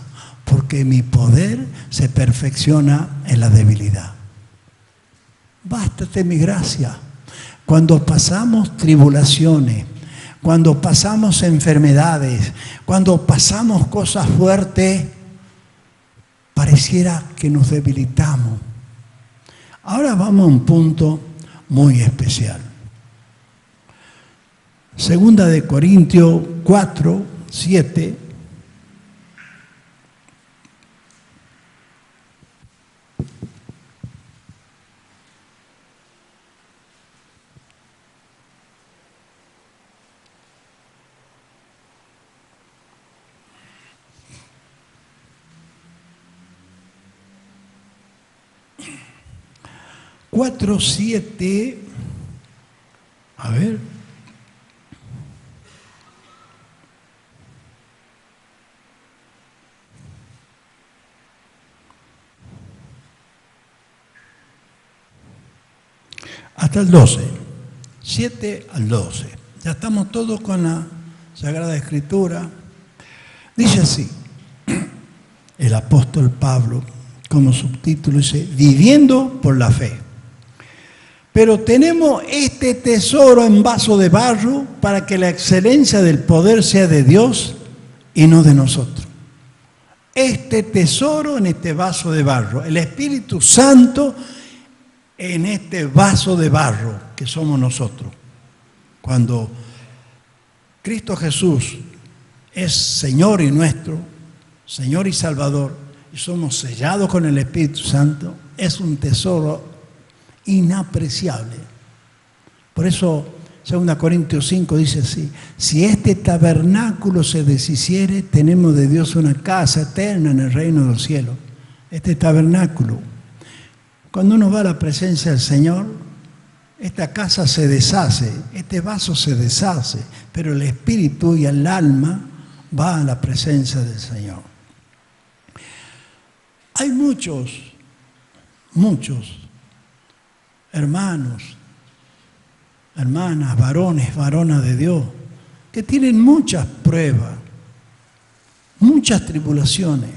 porque mi poder se perfecciona en la debilidad. Bástate mi gracia. Cuando pasamos tribulaciones, cuando pasamos enfermedades, cuando pasamos cosas fuertes, pareciera que nos debilitamos. Ahora vamos a un punto muy especial. Segunda de Corintios 4, 7. Cuatro, 7, a ver. Hasta el 12, 7 al 12. Ya estamos todos con la Sagrada Escritura. Dice así, el apóstol Pablo, como subtítulo dice, viviendo por la fe. Pero tenemos este tesoro en vaso de barro para que la excelencia del poder sea de Dios y no de nosotros. Este tesoro en este vaso de barro, el Espíritu Santo en este vaso de barro que somos nosotros. Cuando Cristo Jesús es Señor y nuestro, Señor y Salvador, y somos sellados con el Espíritu Santo, es un tesoro inapreciable. Por eso 2 Corintios 5 dice así, si este tabernáculo se deshiciere, tenemos de Dios una casa eterna en el reino del cielo. Este tabernáculo, cuando uno va a la presencia del Señor, esta casa se deshace, este vaso se deshace, pero el espíritu y el alma va a la presencia del Señor. Hay muchos hermanos, hermanas, varones, varonas de Dios, que tienen muchas pruebas, muchas tribulaciones,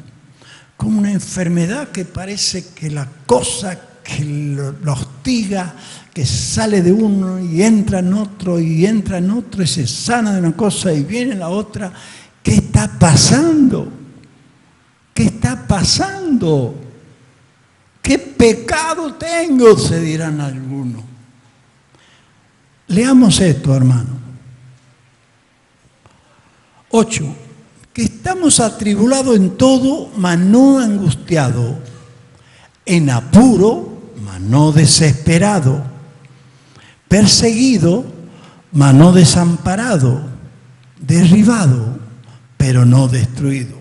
como una enfermedad que parece que la cosa que lo hostiga, que sale de uno y entra en otro y entra en otro y se sana de una cosa y viene la otra. ¿Qué está pasando? ¿Qué está pasando? ¿Qué pecado tengo? Se dirán algunos. Leamos esto, hermano. 8. Que estamos atribulados en todo, mas no angustiados, en apuro, mas no desesperado, perseguido, mas no desamparado, derribado, pero no destruido,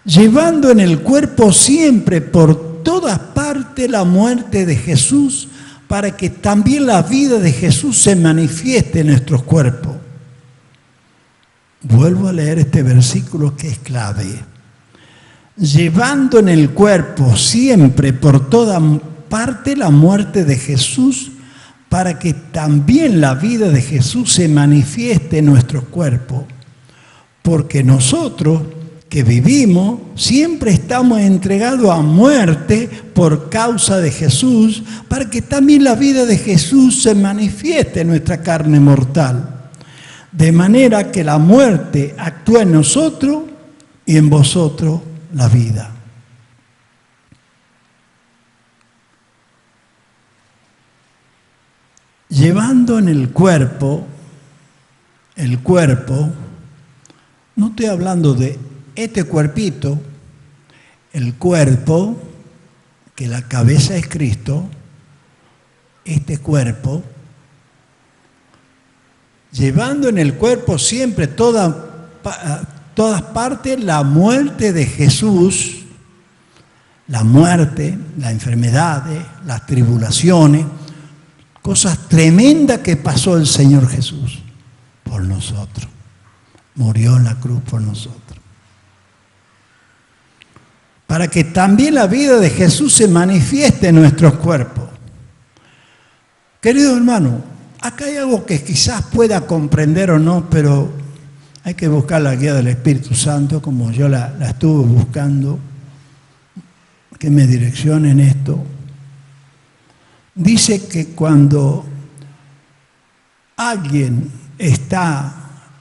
llevando en el cuerpo siempre por todas partes la muerte de Jesús, para que también la vida de Jesús se manifieste en nuestros cuerpos. Vuelvo a leer este versículo que es clave. Llevando en el cuerpo siempre por toda parte la muerte de Jesús, para que también la vida de Jesús se manifieste en nuestros cuerpos. Porque nosotros que vivimos siempre estamos entregados a muerte por causa de Jesús, para que también la vida de Jesús se manifieste en nuestra carne mortal. de manera que la muerte actúa en nosotros y en vosotros la vida. Llevando en el cuerpo, no estoy hablando de este cuerpito, el cuerpo, que la cabeza es Cristo, este cuerpo, llevando en el cuerpo siempre todas partes la muerte de Jesús, la muerte, las enfermedades, las tribulaciones, cosas tremendas que pasó el Señor Jesús por nosotros. Murió en la cruz por nosotros. Para que también la vida de Jesús se manifieste en nuestros cuerpos. Querido hermano, acá hay algo que quizás pueda comprender o no, pero hay que buscar la guía del Espíritu Santo, como yo la estuve buscando, que me direccione en esto. Dice que cuando alguien está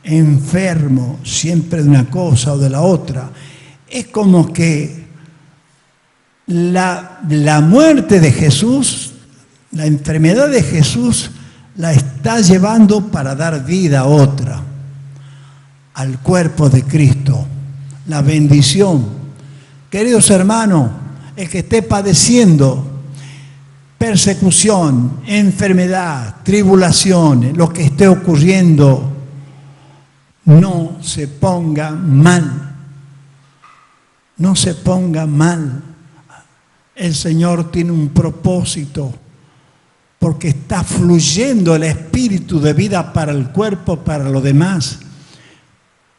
enfermo siempre de una cosa o de la otra, es como que la muerte de Jesús, la enfermedad de Jesús, la está llevando para dar vida a otra, al cuerpo de Cristo, la bendición. Queridos hermanos, el que esté padeciendo persecución, enfermedad, tribulaciones, lo que esté ocurriendo, no se ponga mal. No se ponga mal. El Señor tiene un propósito, porque está fluyendo el espíritu de vida para el cuerpo, para lo demás.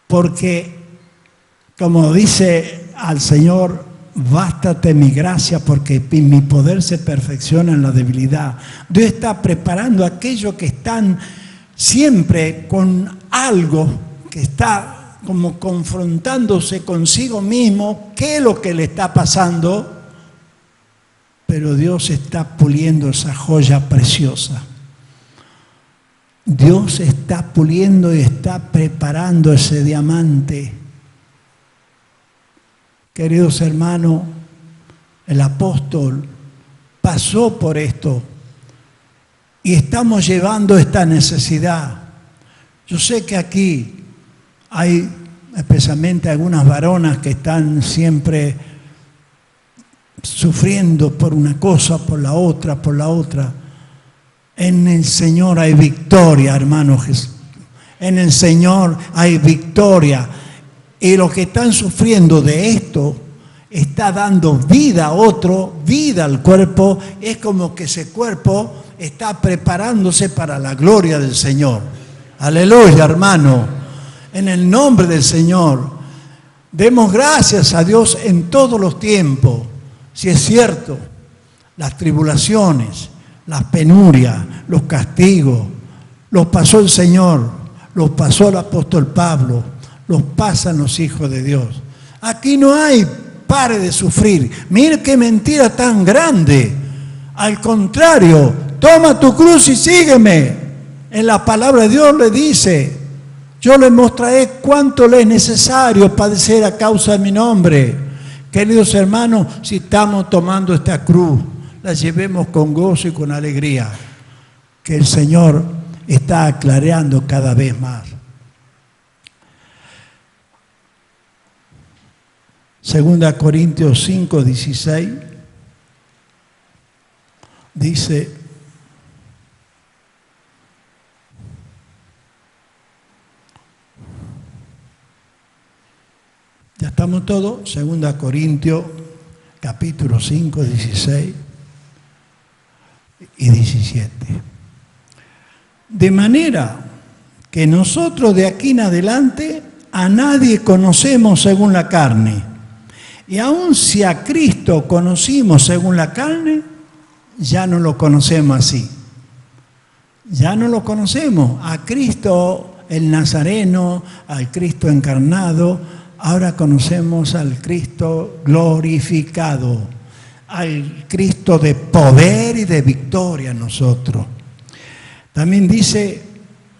Porque, como dice al Señor, bástate mi gracia, porque mi poder se perfecciona en la debilidad. Dios está preparando a aquellos que están siempre con algo que está como confrontándose consigo mismo, qué es lo que le está pasando, pero Dios está puliendo esa joya preciosa. Dios está puliendo y está preparando ese diamante. Queridos hermanos, el apóstol pasó por esto y estamos llevando esta necesidad. Yo sé que aquí hay especialmente algunas varonas que están siempre sufriendo por una cosa, por la otra. En el Señor hay victoria, hermano Jesús. En el Señor hay victoria. Y los que están sufriendo de esto, está dando vida a otro, vida al cuerpo. Es como que ese cuerpo está preparándose para la gloria del Señor. Aleluya, hermano. En el nombre del Señor, demos gracias a Dios en todos los tiempos. Si es cierto, las tribulaciones, las penurias, los castigos, los pasó el Señor, los pasó el apóstol Pablo, los pasan los hijos de Dios. Aquí no hay pare de sufrir. Mire qué mentira tan grande. Al contrario, toma tu cruz y sígueme. En la palabra de Dios le dice, yo les mostraré cuánto le es necesario padecer a causa de mi nombre. Queridos hermanos, si estamos tomando esta cruz, la llevemos con gozo y con alegría, que el Señor está aclarando cada vez más. Segunda Corintios 5:16 dice: ya estamos todos, Segunda Corintios capítulo 5, 16 y 17. De manera que nosotros de aquí en adelante a nadie conocemos según la carne. Y aun si a Cristo conocimos según la carne, ya no lo conocemos así. Ya no lo conocemos. A Cristo el Nazareno, al Cristo encarnado, ahora conocemos al Cristo glorificado, al Cristo de poder y de victoria en nosotros. También dice,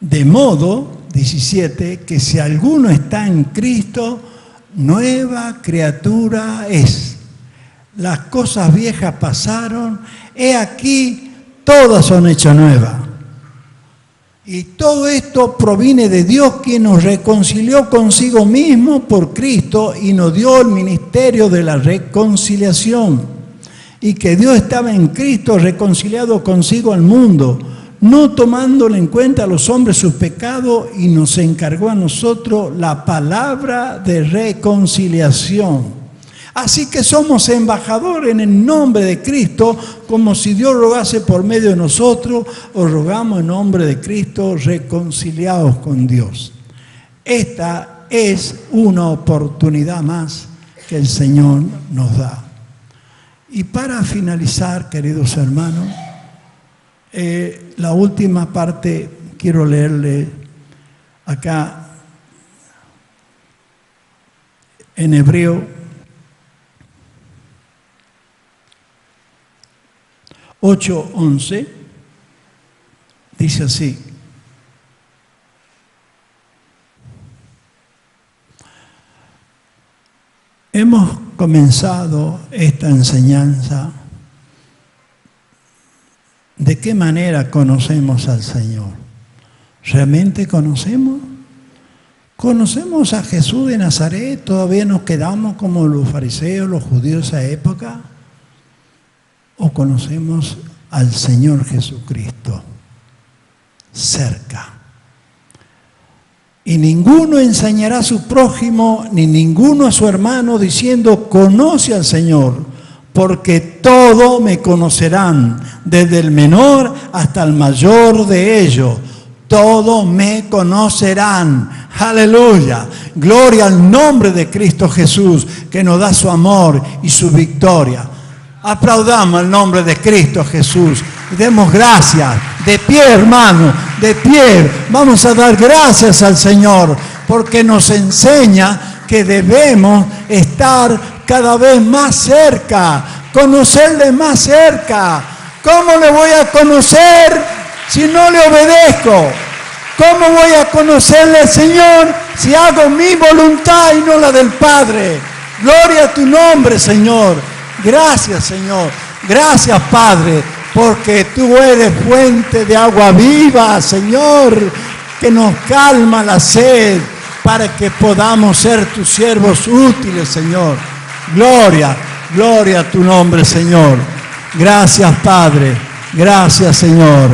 de modo 17, que si alguno está en Cristo, nueva criatura es. Las cosas viejas pasaron, he aquí, todas son hechas nuevas. Y todo esto proviene de Dios, quien nos reconcilió consigo mismo por Cristo y nos dio el ministerio de la reconciliación. Y que Dios estaba en Cristo reconciliado consigo al mundo, no tomándole en cuenta a los hombres sus pecados, y nos encargó a nosotros la palabra de reconciliación. Así que somos embajadores en el nombre de Cristo, como si Dios rogase por medio de nosotros, os rogamos en nombre de Cristo, reconciliados con Dios. Esta es una oportunidad más que el Señor nos da. Y para finalizar, queridos hermanos, la última parte quiero leerle acá en Hebreo 8:11, dice así: hemos comenzado esta enseñanza. ¿De qué manera conocemos al Señor? ¿Realmente conocemos? ¿Conocemos a Jesús de Nazaret? ¿Todavía nos quedamos como los fariseos, los judíos de esa época? ¿O conocemos al Señor Jesucristo cerca? Y ninguno enseñará a su prójimo, ni ninguno a su hermano, diciendo, conoce al Señor, porque todos me conocerán, desde el menor hasta el mayor de ellos. Todos me conocerán. Aleluya. Gloria al nombre de Cristo Jesús, que nos da su amor y su victoria. Aplaudamos el nombre de Cristo Jesús y demos gracias. De pie, hermano, de pie. Vamos a dar gracias al Señor, porque nos enseña que debemos estar cada vez más cerca, conocerle más cerca. ¿Cómo le voy a conocer si no le obedezco? ¿Cómo voy a conocerle al Señor si hago mi voluntad y no la del Padre? Gloria a tu nombre, Señor. Gracias, Señor. Gracias, Padre, porque tú eres fuente de agua viva, Señor, que nos calma la sed para que podamos ser tus siervos útiles, Señor. Gloria, gloria a tu nombre, Señor. Gracias, Padre. Gracias, Señor.